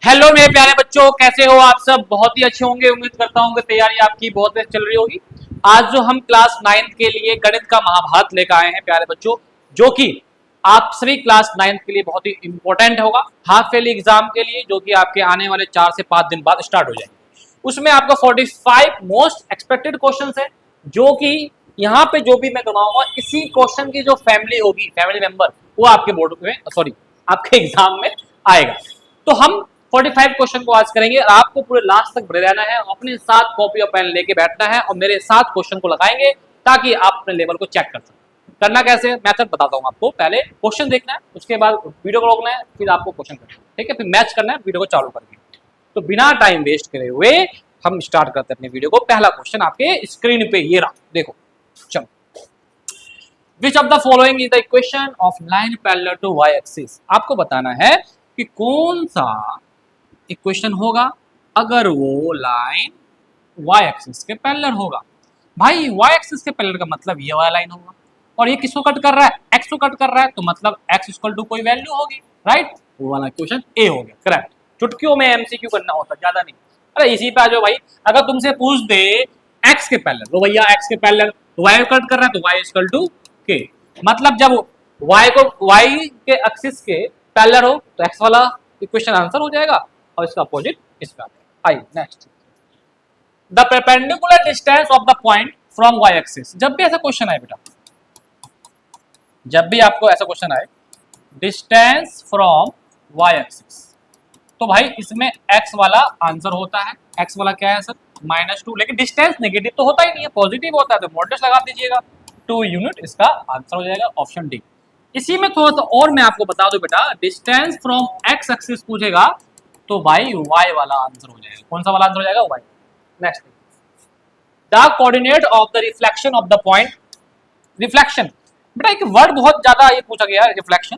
Hello मेरे प्यारे बच्चों, कैसे हो आप सब? बहुत ही अच्छे होंगे। उम्मीद करता हूँ कि तैयारी आपकी बहुत अच्छी चल रही होगी। आज जो हम क्लास 9th के लिए गणित का महाभारत लेकर आए हैं प्यारे बच्चों, जो कि आप सभी क्लास 9th के लिए बहुत ही इंपॉर्टेंट होगा हाफ ईयरली एग्जाम के लिए, जो कि आपके आने वाले 4 से 5 दिन बाद स्टार्ट हो जाएंगे। उसमें आपका 45 मोस्ट एक्सपेक्टेड क्वेश्चन है, जो कि यहाँ पे जो भी मैं करवाऊंगा इसी क्वेश्चन की जो फैमिली होगी, फैमिली मेंबर, वो आपके बोर्ड में सॉरी आपके एग्जाम में आएगा। तो हम 45 क्वेश्चन को आज करेंगे और आपको पूरे लास्ट तक बने रहना है, अपने साथ कॉपी और पेन लेके बैठना है और मेरे साथ क्वेश्चन को लगाएंगे ताकि आप अपने लेवल को चेक कर सकें। करना कैसे, मेथड बताता हूं आपको। पहले क्वेश्चन देखना है, उसके बाद वीडियो को रोकना है, फिर आपको क्वेश्चन करना है, ठीक है? फिर मैच करना है वीडियो को चालू करके। तो बिना टाइम वेस्ट करे हुए हम स्टार्ट करते हैं अपने वीडियो को। पहला क्वेश्चन आपके स्क्रीन पे ये रहा, देखो। चलो, which of the following is the equation of line parallel to Y axis. आपको बताना है कि कौन सा इक्वेशन होगा अगर वो लाइन वाई एक्सिस के पैरेलल होगा। भाई वाई एक्सिस के पैरेलल का मतलब ये वाला लाइन होगा, और ये किसको कट कर रहा है? एक्स को कट कर रहा है, तो मतलब एक्स इक्वल टू कोई वैल्यू होगी, राइट? वो वाला क्वेश्चन ए हो गया, करेक्ट। चुटकियों में एमसीक्यू करना होता, ज्यादा नहीं। अरे इसी पे आ जाओ भाई। अगर तुमसे पूछ दे एक्स के पैरेलल, तो भैया एक्स के पैरेलल तो वाई कट कर रहा है, तो वाई इक्वल टू के, मतलब जब वाई को वाई के एक्सिस के पैरेलल हो तो एक्स वाला इक्वेशन आंसर हो जाएगा, और इसका अपोजिट इसका। आइए next, the perpendicular distance of the point from Y axis. जब भी ऐसा क्वेश्चन आए बेटा, जब भी आपको ऐसा क्वेश्चन आए डिस्टेंस फ्रॉम वाई एक्सिस, तो भाई इसमें एक्स वाला आंसर होता है। एक्स वाला क्या है सर? -2, लेकिन डिस्टेंस नेगेटिव तो होता ही नहीं है, पॉजिटिव होता है, तो मॉडुलस लगा दीजिएगा 2 यूनिट, इसका आंसर हो जाएगा ऑप्शन डी। इसी में थोड़ा सा और मैं आपको बता दूं बेटा, डिस्टेंस फ्रॉम एक्स एक्सिस पूछेगा तो भाई वाई वाला आंसर हो जाएगा। कौन सा वाला आंसर हो जाएगा? Y. Next, the coordinate of the reflection of the point. Reflection बेटा एक वर्ड बहुत ज्यादा ये पूछा गया है, reflection.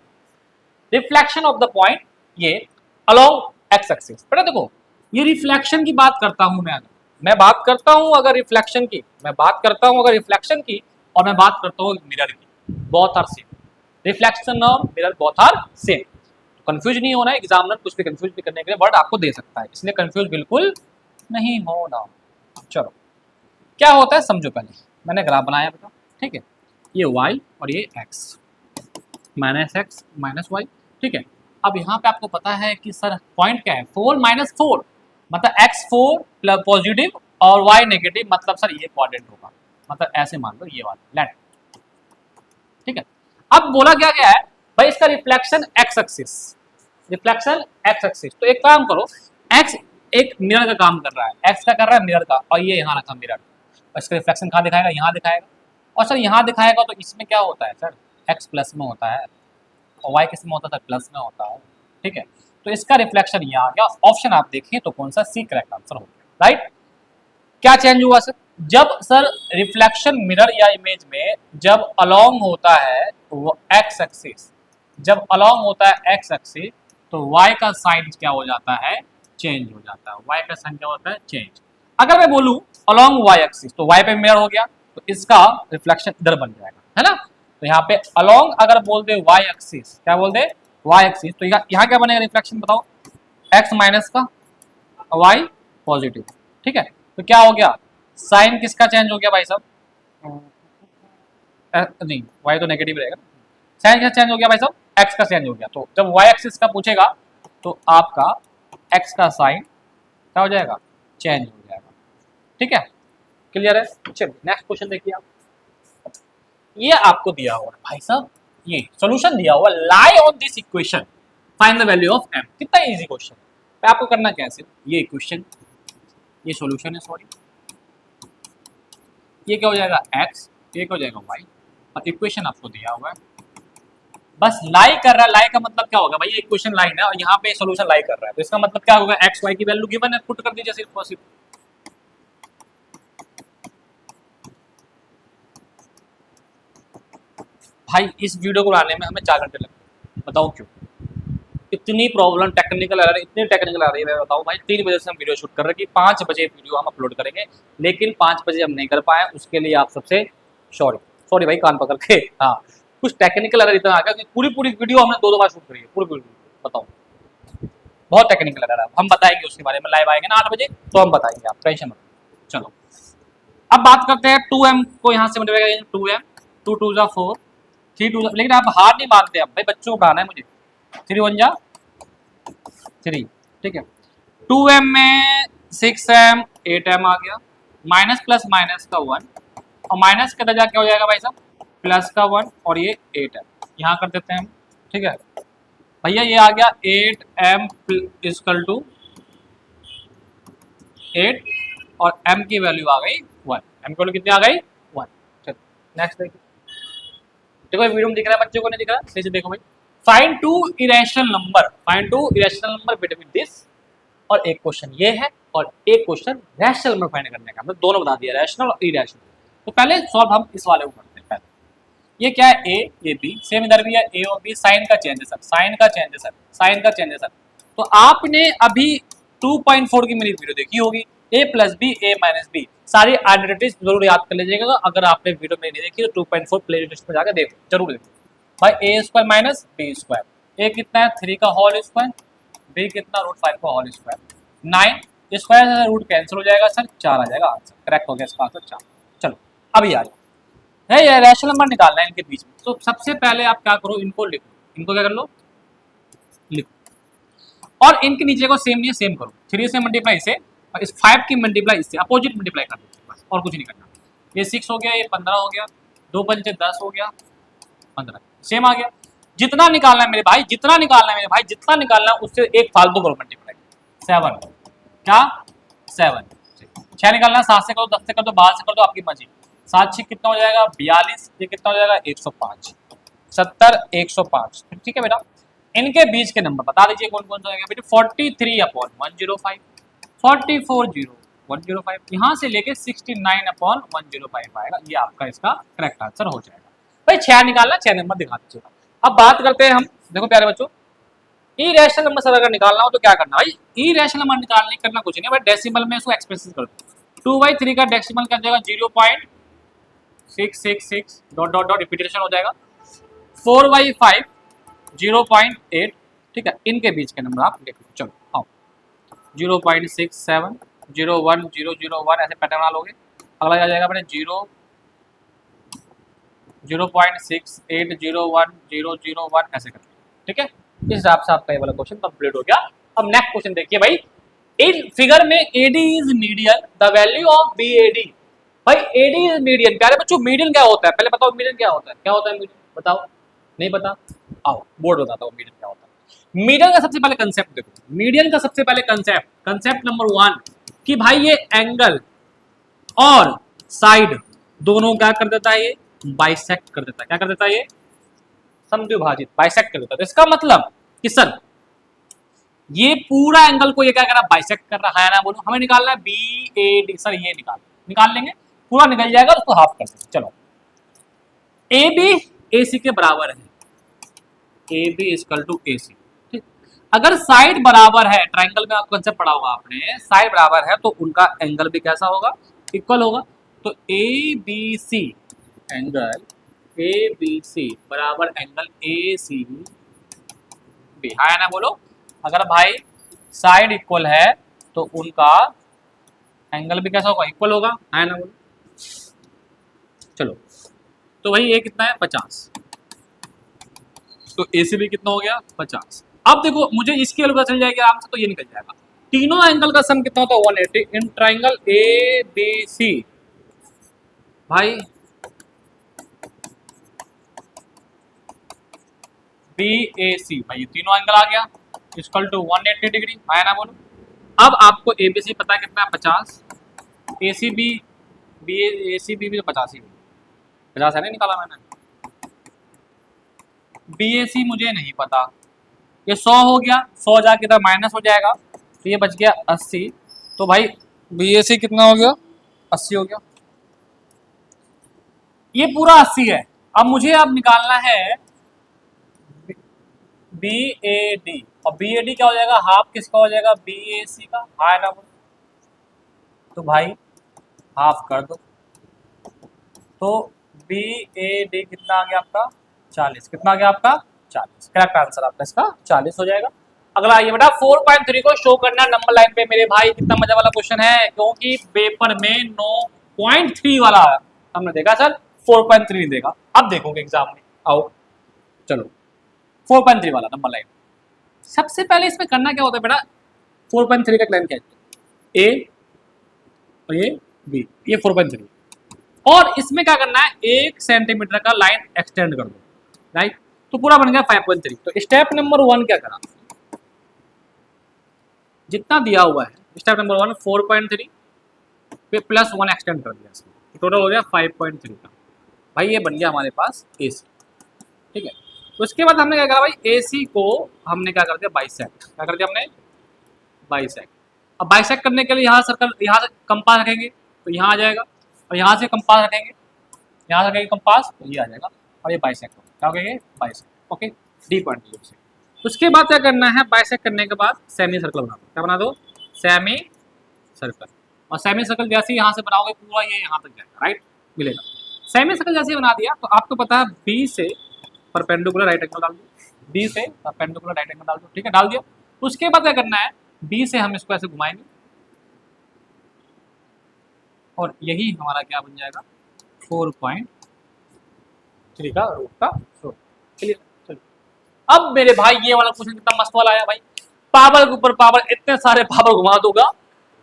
Reflection of the point ये अलोंग एक्स एक्सिस। बेटा देखो, ये रिफ्लेक्शन की बात करता हूं मैं बात करता हूं अगर रिफ्लेक्शन की, मैं बात करता हूं अगर रिफ्लेक्शन की, और मैं बात करता हूं मिरर की। बोथ आर सेम, रिफ्लेक्शन और mirror both are same. Confuse नहीं होना है, एग्जामिनर कुछ भी कंफ्यूज भी करने के लिए वर्ड आपको दे सकता है, इसलिए कंफ्यूज बिल्कुल नहीं होना। चलो, क्या होता है समझो। पहले मैंने ग्राफ बनाया बेटा, ठीक है? ये y और ये x, -x -y, ठीक है? अब यहाँ पे आपको पता है कि सर पॉइंट क्या है? 4 - 4, मतलब x4 प्लस पॉजिटिव और y नेगेटिव, मतलब सर ये क्वाड्रेंट होगा, मतलब ऐसे मान लो ये वाला लेट, ठीक है? अब बोला क्या गया है भाई, इसका reflection x axis, reflection x axis. तो एक काम करो, x एक मिरर का काम कर रहा है, x का कर रहा है मिरर का, और ये यहाँ रखा मिरर, और इसका रिफ्लेक्शन कहाँ दिखाएगा? यहाँ दिखाएगा। और सर यहाँ दिखाएगा तो इसमें क्या होता है सर? x प्लस में होता है और y किस में होता है? प्लस में होता है, ठीक है? तो इसका रिफ्लेक्शन यहाँ आ गया। ऑप्शन आप देखें तो कौन सा? सी करेक्ट आंसर हो गया, राइट? क्या चेंज हुआ सर? जब सर रिफ्लेक्शन मिरर या इमेज में जब अलोंग होता है तो वो एक्स एक्सिस, जब अलोंग होता है एक्स एक्सिस, तो y का साइन क्या हो जाता है? चेंज हो जाता है। y का साइन क्या होता है? चेंज। अगर मैं बोलूं अलोंग y एक्सिस, तो y पे मिरर हो गया, तो इसका रिफ्लेक्शन इधर बन जाएगा, है ना? तो यहाँ पे अलोंग अगर बोल दे y एक्सिस, क्या बोल दे? y एक्सिस, तो यहाँ क्या बनेगा रिफ्लेक्शन बताओ? x माइनस का y पॉजिटिव, ठीक है? तो क्या हो गया? साइन किसका चेंज हो गया भाई साहब? नहीं, y तो नेगेटिव रहेगा। साइन क्या चेंज हो गया भाई साहब? x का चेंज हो गया। तो जब y एक्सिस का पूछेगा तो आपका x का साइन क्या हो जाएगा? चेंज हो जाएगा, ठीक है? क्लियर है? चलिए नेक्स्ट क्वेश्चन देखिए आप। ये आपको दिया हुआ है भाई साहब, ये सॉल्यूशन दिया हुआ, lie on this equation find the value of m। कितना इजी क्वेश्चन है। आपको करना क्या है? ये इक्वेशन, ये सॉल्यूशन है, सॉरी, ये क्या हो जाएगा? x, ये क्या हो जाएगा? y, और इक्वेशन आपको दिया हुआ है, बस लाई कर रहा है। लाई का मतलब क्या होगा भाई? ये इक्वेशन लाइन है और यहाँ पे सॉल्यूशन लाई कर रहा है, तो इसका मतलब क्या होगा? x y की वैल्यू गिवन है, पुट कर दीजिए सिर्फ और सिर्फ। भाई इस वीडियो को बनाने में हमें 4 घंटे लगते हैं, बताओ क्यों? इतनी प्रॉब्लम, टेक्निकल एरर, इतनी टेक्निकल आ रही है, मैं बताऊँ भाई। 3 बजे से हम वीडियो शूट कर रहे हैं कि 5 बजे वीडियो हम अपलोड करेंगे, लेकिन 5 बजे हम नहीं कर पाए, उसके लिए आप सबसे सॉरी। सॉरी भाई, कान पकड़ के। हाँ, कुछ टेक्निकल एरर इतना आ गया कि पूरी वीडियो हमने 2 बार शूट करी है, पूरी बताओ। बहुत टेक्निकल लग रहा है, हम बताएंगे उसके बारे में, लाइव आएंगे ना 8 बजे तो हम बताएंगे, आप टेंशन मत। चलो अब बात करते हैं 2m को यहाँ से मल्टीप्लाई करेंगे, 2m 2 2 जा 4 3 2 लेकिन आप हार नहीं मानते, अब भाई बच्चों को पढ़ाना है मुझे। 3 1 जा 3, ठीक है। 2m में 6m 8m आ गया, माइनस प्लस माइनस का 1 और माइनस का दर्जा क्या हो जाएगा भाई साहब, प्लस का 1 और ये 8m यहाँ कर देते हैं हम, ठीक है भैया। ये आ गया 8m इक्वल टू 8 और m की वैल्यू आ गई 1, m की वैल्यू कितनी आ गई 1। चलो नेक्स्ट देखिए, देखो वीडियो में दिख रहा है, बच्चों को नहीं दिख रहा, सही से देखो भाई। Find two irrational number, find two irrational number between this, और एक क्वेश्चन ये है और एक क्वेश्चन रैशनल नंबर फाइंड करने का, मतलब दोनों बता दिया, रैशनल और इरेशनल। तो पहले सॉल्व हम इस वाले को करते हैं। पहले ये क्या है, ए ये बी, सेम इधर भी है ए और बी, साइन का चेंज है सर, साइन का चेंज है सर, साइन का चेंज है सर। तो आपने अभी 2.4 की मेरी वीडियो देखी होगी, a plus B A minus B, सारी आइडेंटिटीज जरूर याद कर लीजिएगा। अगर आपने वीडियो में नहीं देखी तो 2.4 प्ले लिस्ट में जाकर देखो, जरूर देखो भाई। ए स्क्वायर माइनस बी स्क्वायर, ए कितना है 3 का होल स्क्वायर, बी कितना √5 का होल स्क्वायर, 9 स्क्वायर से रूट कैंसिल हो जाएगा सर, 4 आ जाएगा आंसर, करेक्ट हो गया इसका आंसर 4। चलो अभी आ जाओ, है ये रैशनल नंबर निकालना है इनके बीच में। तो सबसे पहले आप क्या करो, इनको लिखो, इनको क्या कर लो लिखो, और इनके नीचे को सेम नहीं है सेम करो, 3 से मल्टीप्लाई इसे और इस 5 की मल्टीप्लाई इससे, अपोजिट मल्टीप्लाई कर दो बस, और कुछ नहीं करना। ये 6 हो गया, ये 15 हो गया, 2 पंचे 10 हो गया, 15 सेम आ गया। जितना निकालना है मेरे भाई, जितना निकालना है मेरे भाई, जितना निकालना है उससे एक फालतू करो मल्टीप्लाई, 7 क्या 7, 6 निकालना है, 7 से करो, 10 से कर दो, 12 से कर दो, आपकी मर्जी। 7 6 कितना हो जाएगा 42, ये कितना हो जाएगा 105, 70 105, ठीक है बेटा। इनके बीच के नंबर बता दीजिए कौन कौन सा हो गया बेटा, 43/105, 44/105, यहाँ से लेके 69/105 आएगा, ये आपका इसका करेक्ट आंसर हो जाएगा भाई। 6 निकालना, 6 नंबर दिखा दीजिएगा। अब बात करते हैं हम, देखो प्यारे बच्चों, इरेशनल नंबर सर अगर निकालना हो तो क्या करना भाई, इरेशनल नंबर निकालने करना कुछ नहीं भाई, डेसिमल में इसको एक्सप्रेस कर दो। 2/3 का डेसिमल कर जाएगा 0.666 डॉट डॉट डॉट रिपीटेशन हो जाएगा, 4/5 0.8, ठीक है। इनके बीच के नंबर आप लिख लो, चलो आओ 0.67 01 001 ऐसे पैटर्न बना लोगे। अगला आ जाएगा अपने 0.68 01 001 ऐसे करके, ठीक है। इस हिसाब से आपका ये वाला क्वेश्चन कंप्लीट हो गया। अब नेक्स्ट क्वेश्चन देखिए भाई, इन फिगर में AD is median, the value of BAD। भाई AD इज मीडियन, प्यारे बच्चों मीडियन क्या होता है पहले बताओ, मीडियन क्या होता है, क्या होता है मीडियन बताओ, नहीं पता, आओ बोर्ड बताता हूँ मीडियन क्या होता है। मीडियन का सबसे पहले कंसेप्ट देखो, मीडियन का सबसे पहले कंसेप्ट नंबर 1 कि भाई ये एंगल और साइड दोनों क्या कर देता है, ये बाइसेक्ट कर देता है, क्या कर देता है ये समद्विभाजित, बाइसेक्ट कर देता है। तो इसका मतलब कि सर ये पूरा एंगल को ये क्या कर रहा है बाइसेक्ट कर रहा है ना, बोलो हमें निकालना है BAD, सर ये निकाल लेंगे, पूरा निकल जाएगा, उसको हाफ कर देंगे। चलो AB AC के बराबर है, AB इक्वल टू AC, ठीक। अगर साइड बराबर है, ट्राइंगल में आपको कंसेप्ट पढ़ा होगा आपने, साइड बराबर है तो उनका एंगल भी कैसा होगा इक्वल होगा। तो ABC एंगल ABC बराबर एंगल ACB, है ना बोलो। अगर भाई साइड इक्वल है तो उनका एंगल भी कैसा होगा इक्वल होगा, है ना बोलो। चलो तो भाई ये कितना है 50, तो ACB कितना हो गया 50। अब देखो मुझे इसकी वैल्यू पता चल जाएगी आराम से, तो ये निकल जाएगा। तीनों एंगल का सम कितना होता है 180 इन ट्राइंगल ABC। भाई BAC, भाई ये तीनों एंगल आ गया इक्वल टू 180 डिग्री, है ना बोलो। अब आपको ABC पता है कितना है 50, ACB भी तो 50 ही 50 है ना, निकाला मैंने। BAC मुझे नहीं पता, ये 100 हो गया, 100 जाके इधर माइनस हो जाएगा तो ये बच गया 80। तो भाई BAC कितना हो गया 80 हो गया, ये पूरा 80 है। अब मुझे अब निकालना है BAD, और BAD क्या हो जाएगा हाफ किसका हो जाएगा BAC का, है ना। तो भाई हाफ कर दो, तो BAD कितना आ गया आपका 40, कितना आ गया आपका 40, करेक्ट आंसर आपका इसका 40 हो जाएगा। अगला ये बेटा 4.3 को शो करना नंबर लाइन पे मेरे भाई, कितना मजा वाला क्वेश्चन है, क्योंकि पेपर में 9.3 वाला हमने देखा सर, 4.3 नहीं देखा, अब देखोगे एग्जाम में। आओ चलो 4.3 वाला नंबर लाइन। सबसे पहले इसमें करना क्या होता है बेटा, 4.3 का लाइन क्या है, ए और ये बी, ये 4.3, और इसमें क्या करना है 1 सेंटीमीटर का लाइन एक्सटेंड कर दो, राइट, तो पूरा बन गया 5.3। तो स्टेप नंबर 1 क्या करा, जितना दिया हुआ है स्टेप नंबर 1 4.3 पे प्लस 1 एक्सटेंड कर दिया, इसमें टोटल हो गया 5.3 का। भाई ये बन गया हमारे पास AC, ठीक है। उसके बाद हमने क्या करा भाई, AC को हमने क्या कर दिया बाइसेक्ट, क्या कर दिया हमने बाइसेक्ट। अब बाइसेक्ट करने के लिए यहाँ सर्कल, यहाँ से कंपास रखेंगे तो यहाँ आ जाएगा, और यहाँ से कंपास रखेंगे, यहाँ से रखेंगे कंपास तो ये आ जाएगा, और ये बाइसेक्ट क्या कहेंगे बाइसेक्ट, ओके डी पॉइंट से। उसके बाद क्या करना है, बाइसेक्ट करने के बाद सेमी सर्कल बना दो, क्या बना दो सेमी सर्कल, और सेमी सर्कल जैसे ही यहाँ से बनाओगे पूरा ये यहाँ तक जाएगा, राइट, मिलेगा। सेमी सर्कल जैसे ही बना दिया तो आपको पता है बी से परपेंडिकुलर राइट एंगल डाल दो, बी से परपेंडिकुलर राइट एंगल डाल दो, ठीक है, डाल दिया। उसके बाद क्या करना है, बी से हम इसको ऐसे घुमाएंगे और यही हमारा क्या बन जाएगा 4.3 का रूट का शोर, क्लियर। चलिए अब मेरे भाई ये वाला क्वेश्चन कितना मस्त वाला आया भाई, पावर के ऊपर पावर, इतने सारे पावर घुमा दूंगा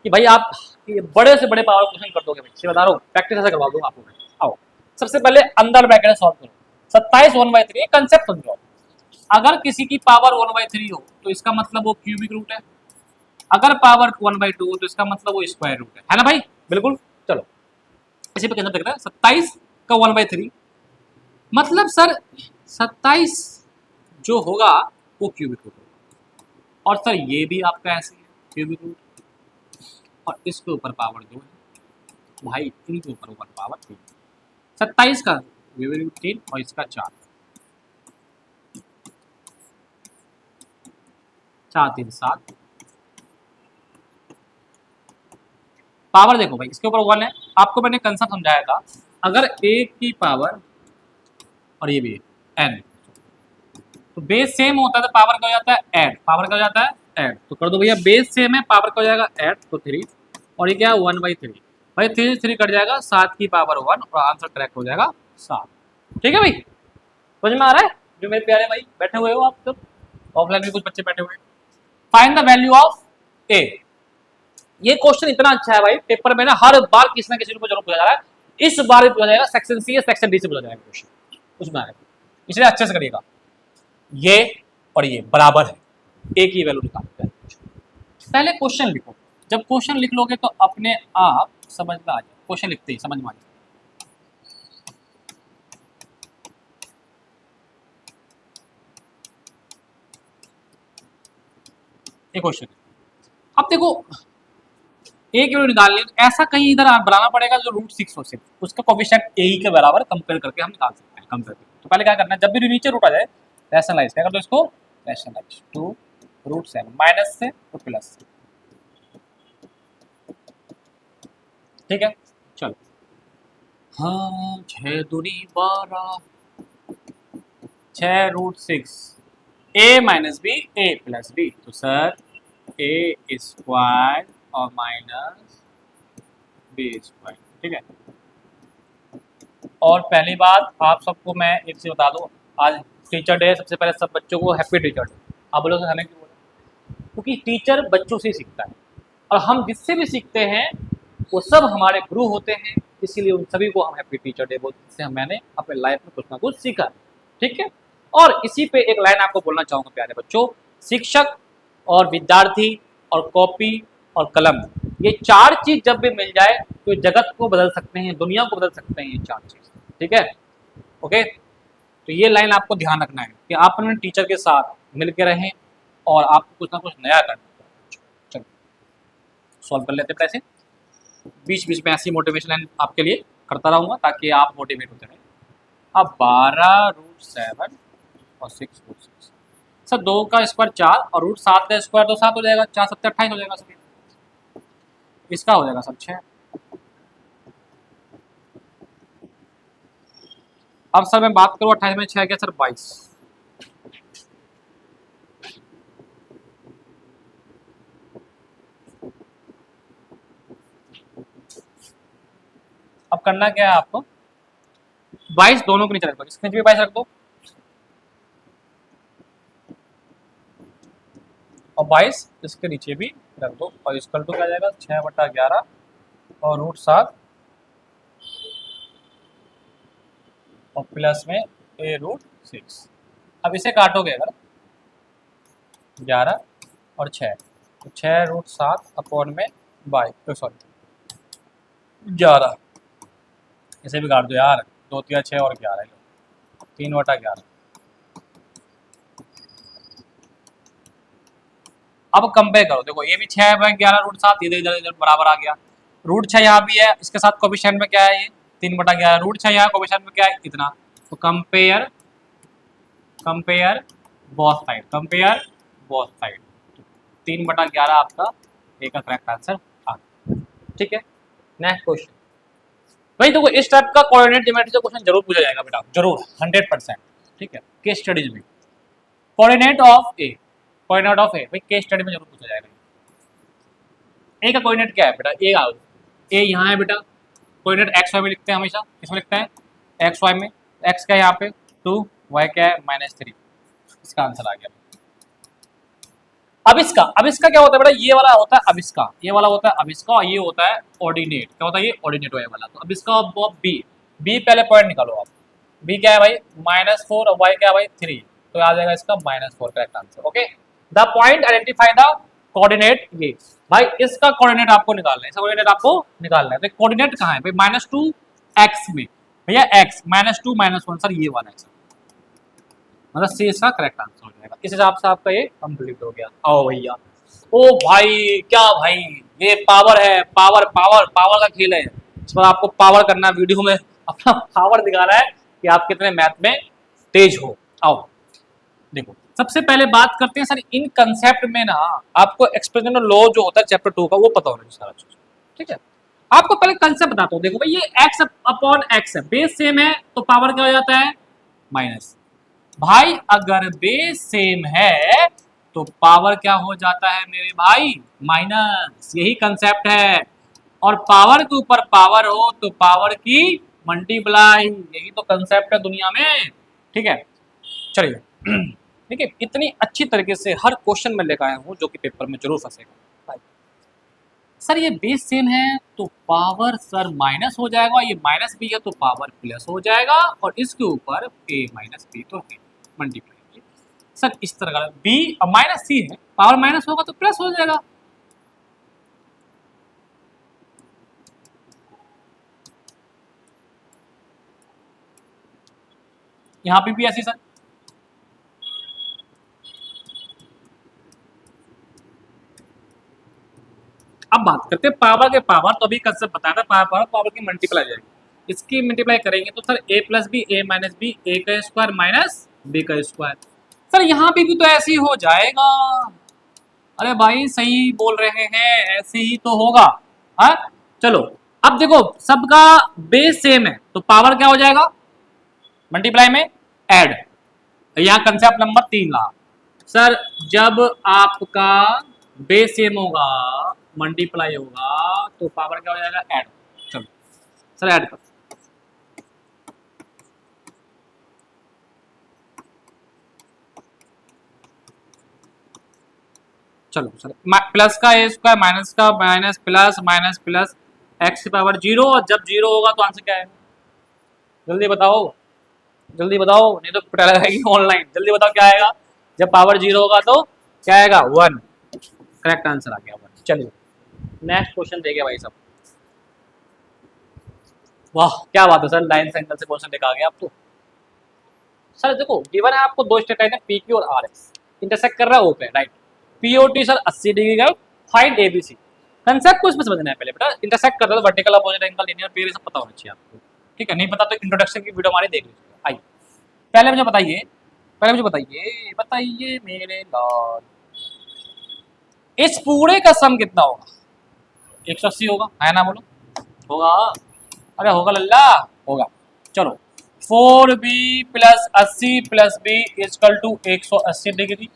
कि भाई आप ये बड़े से बड़े पावर क्वेश्चन कर दोगे भाई, बता रहा हूँ, प्रैक्टिस ऐसे करवा दूंगा आपको। आओ सबसे पहले अंदर ब्रैकेट सॉल्व करो, 27 1/3 कंसेप्ट समझो। अगर किसी की पावर 1/3 हो तो इसका मतलब वो क्यूबिक रूट है, अगर पावर 1/2 हो तो इसका मतलब वो स्क्वायर रूट है ना भाई, बिल्कुल। चलो इसी पे कंसेप्ट देखते हैं, 27 का 1/3 मतलब सर 27 जो होगा वो क्यूबिक रूट होगा, और सर ये भी आपका ऐसे है क्यूबिक रूट, और इसके ऊपर पावर 2 है भाई, इनके ऊपर ऊपर पावर 3, 27 का क्यूबिक रूट 3 और इसका 4, 4 3 7, पावर देखो भाई इसके ऊपर 1 है, आपको मैंने कंसेप्ट समझाया था, अगर एक की पावर और ये भी n तो बेस सेम होता है तो पावर क्या हो जाता है ऐड, पावर क्या हो जाता है ऐड, तो कर दो भैया बेस सेम है पावर क्या हो जाएगा ऐड, तो 3 और ये क्या है 1/3 भाई, 3 3 कट जाएगा, 7 की पावर 1 और आंसर करेक्ट हो जाएगा 7, ठीक है भाई, समझ में आ रहा है। जो मेरे प्यारे भाई बैठे हुए हो आप सब, ऑफलाइन भी कुछ बच्चे बैठे हुए हैं, फाइंड द वैल्यू ऑफ ए। ये क्वेश्चन इतना अच्छा है भाई, पेपर में ना हर बार किसी ना किसी रूप में जरूर पूछा जा रहा है, इस बार भी पूछा जाएगा, सेक्शन सी या सेक्शन डी से पूछा जाएगा क्वेश्चन, उसमें आएगा, इसलिए अच्छे से करिएगा। ये और ये बराबर है, ए की वैल्यू निकालते हैं, पहले क्वेश्चन लिखो, जब क्वेश्चन लिख लोगे तो अपने आप समझ में आ जाए, क्वेश्चन लिखते ही समझ में आ जाए। ये क्वेश्चन अब देखो ए की वैल्यू निकालनी है, तो ऐसा कहीं इधर बनाना पड़ेगा जो √6 हो, सिर्फ उसका कोफिशिएंट ए के बराबर कंपेयर करके हम निकाल सकते हैं, कंपेयर करके। तो पहले क्या करना है, जब भी नीचे रूट आ जाए रैशनलाइज क्या कर दो इसको, रैशनलाइज टू √7 माइनस से तो प्लस से, ठीक है। चलो हाँ 6 दूनी 12, 6√6 a minus B a plus B, तो सर a स्क्वायर और माइनस बी स्क्वायर, ठीक है। और पहली बात आप सबको मैं एक चीज बता दूं, आज टीचर डे, सबसे पहले सब बच्चों को हैप्पी टीचर डे। आप बोलोगे हमें क्यों बोला, क्योंकि टीचर बच्चों से सीखता है, और हम जिससे भी सीखते हैं वो सब हमारे गुरु होते हैं, इसीलिए उन सभी को हम हैप्पी टीचर डे बोलते हैं, जिससे मैंने अपने लाइफ में कुछ ना कुछ सीखा, ठीक है। और इसी पे एक लाइन आपको बोलना चाहूँगा प्यारे बच्चों, शिक्षक और विद्यार्थी और कॉपी और कलम, ये 4 चीज जब भी मिल जाए तो जगत को बदल सकते हैं, दुनिया को बदल सकते हैं ये 4 चीज, ठीक है, ओके। तो ये लाइन आपको ध्यान रखना है कि आप अपने टीचर के साथ मिलकर रहें और आपको कुछ ना कुछ नया करना है। चलो सॉल्व कर लेते हैं पैसे, बीच बीच में ऐसी मोटिवेशन लाइन आपके लिए करता रहूँगा ताकि आप मोटिवेट होते रहें। अब 12√7 और 6√6, सर 2 का स्क्वायर 4 और √7 का स्क्वायर तो 7 हो जाएगा, 4 7 28 हो जाएगा सर, इसका हो जाएगा सर 6। अब सर मैं बात करूँ 28 में 6 क्या सर 22, करना क्या है आपको, 22 दोनों के नीचे रख दो, इसके नीचे भी 22 रख दो और 22 इसके नीचे भी रख दो, और इसका तो क्या जाएगा 6/11 और √7 और प्लस में a√6। अब इसे काटोगे अगर 11 और 6, तो 6√7 अपॉन में 22, सॉरी 11, इसे भी काट दो यार, 2 3 6 और 11, 3/11। अब कंपेयर करो, देखो ये भी 6/11 √7, इधर इधर इधर बराबर आ गया, √6 यहाँ भी है, इसके साथ कोफिशिएंट में क्या है ये 3/11, √6 यहाँ कोफिशिएंट में क्या है इतना, तो compare both side, compare both side, 3/11 आपका ए का करेक्ट आंसर आ गया। ठीक है, नेक्स्ट क्वेश्चन। भाई देखो इस टाइप का कोऑर्डिनेट ज्योमेट्री से क्वेश्चन जरूर पूछा जाएगा बेटा, जरूर 100%। ठीक है, केस स्टडीज में coordinate of A, coordinate of A भाई केस स्टडी में जरूर पूछा जाएगा। ए का कोऑर्डिनेट क्या है बेटा, ए यहाँ है बेटा, कोऑर्डिनेट एक्स वाई में लिखते हैं हमेशा, किसमें लिखते हैं एक्स वाई में, एक्स क्या है यहाँ पे 2, वाई क्या है -3, इसका आंसर आ गया। अब इसका क्या होता है बेटा, ये वाला होता है अब इसका, ये वाला होता है अब इसका, और ये होता है ऑर्डिनेट, क्या होता है ये ऑर्डिनेट वाला वाला। तो अब इसका बी पहले पॉइंट निकालो आप, बी क्या है भाई -4 और वाई क्या है भाई 3, तो आ जाएगा इसका -4 correct answer. Okay, the point identify the coordinate ये, भाई इसका कोऑर्डिनेट आपको निकालना है, इसका कोऑर्डिनेट आपको निकालना है, तो कोऑर्डिनेट कहाँ है भाई -2 एक्स में, भैया एक्स -2 -1 सर ये वाला है, मतलब सी इसका करेक्ट आंसर हो जाएगा। इस हिसाब से आपका ये कंप्लीट हो गया। आओ भैया, ओ भाई क्या भाई, ये पावर है, पावर पावर पावर का खेल है, इस पर आपको पावर करना, वीडियो में अपना पावर दिखा रहा है कि आप कितने मैथ में तेज हो। आओ देखो, सबसे पहले बात करते हैं सर इन कंसेप्ट में ना, आपको एक्सप्रेशनल लॉ जो होता है चैप्टर 2 का वो पता होना चाहिए सारा चीज। ठीक है, आपको पहले कंसेप्ट बताता हूँ। देखो भाई ये x अपॉन x है, बेस सेम है तो पावर क्या हो जाता है माइनस, भाई अगर बेस सेम है तो पावर क्या हो जाता है मेरे भाई माइनस, यही कंसेप्ट है। और पावर के ऊपर पावर हो तो पावर की मल्टीप्लाई, यही तो कंसेप्ट है दुनिया में। ठीक है, चलिए ठीक है, इतनी अच्छी तरीके से हर क्वेश्चन में लेकर आया हूं जो कि पेपर में जरूर फंसेगा। सर ये बेस सेम है तो पावर सर माइनस हो जाएगा, ये माइनस भी है तो पावर प्लस हो जाएगा, और इसके ऊपर a माइनस बी तो है मल्टीप्लाई। सर इस तरह का b माइनस सी है, पावर माइनस होगा तो प्लस हो जाएगा। यहां पे भी ऐसी सर, अब बात करते हैं पावर के पावर, तो अभी कंसेप्ट बताया था पावर की मल्टीप्लाई जाएगी, इसकी मल्टीप्लाई करेंगे तो sir a plus B a minus B a का स्क्वायर माइनस b का स्क्वायर। सर यहाँ पे भी तो ऐसे ही हो जाएगा, अरे भाई सही बोल रहे हैं, ऐसे ही तो होगा। हाँ चलो, अब देखो सबका बेस सेम है तो पावर क्या हो जाएगा मल्टीप्लाई में ऐड, यहाँ कंसेप्ट नंबर 3 ला। सर जब आपका बेस सेम होगा मल्टीप्लाई होगा तो पावर क्या हो जाएगा ऐड। चलो सर ऐड कर, चलो सर प्लस का ए स्क्वायर माइनस का माइनस प्लस एक्स की पावर 0, और जब 0 होगा तो आंसर क्या है, जल्दी बताओ जल्दी बताओ, नहीं तो पिटा लगाएगी ऑनलाइन, जल्दी बताओ क्या आएगा, जब पावर 0 होगा तो क्या आएगा 1, करेक्ट आंसर आ गया 1। चलिए नेक्स्ट क्वेश्चन देखिए भाई साहब, वाह क्या बात है सर, लाइन से एंगल से क्वेश्चन लेकर आ गया आप तो। सर देखो गिवन है आपको दो स्ट्रेट लाइन है पी क्यू और आर एस, इंटरसेक्ट कर रहा है ओ पे, राइट, पीओटी सर 80 डिग्री का, फाइंड एबीसी। कंसेप्ट को इसमें समझना है पहले बेटा, इंटरसेक्ट कर रहा है vertical opposite angle linear pair सब पता होना चाहिए आपको। ठीक है, नहीं पता तो इंट्रोडक्शन की वीडियो हमारी देख लीजिए। आइए पहले मुझे बताइए मेरे लाल, इस पूरे का सम कितना होगा, 180 होगा, है ना बोलो, होगा, अरे होगा लल्ला, होगा। चलो 4b plus 80 plus B equal to 180 डिग्री,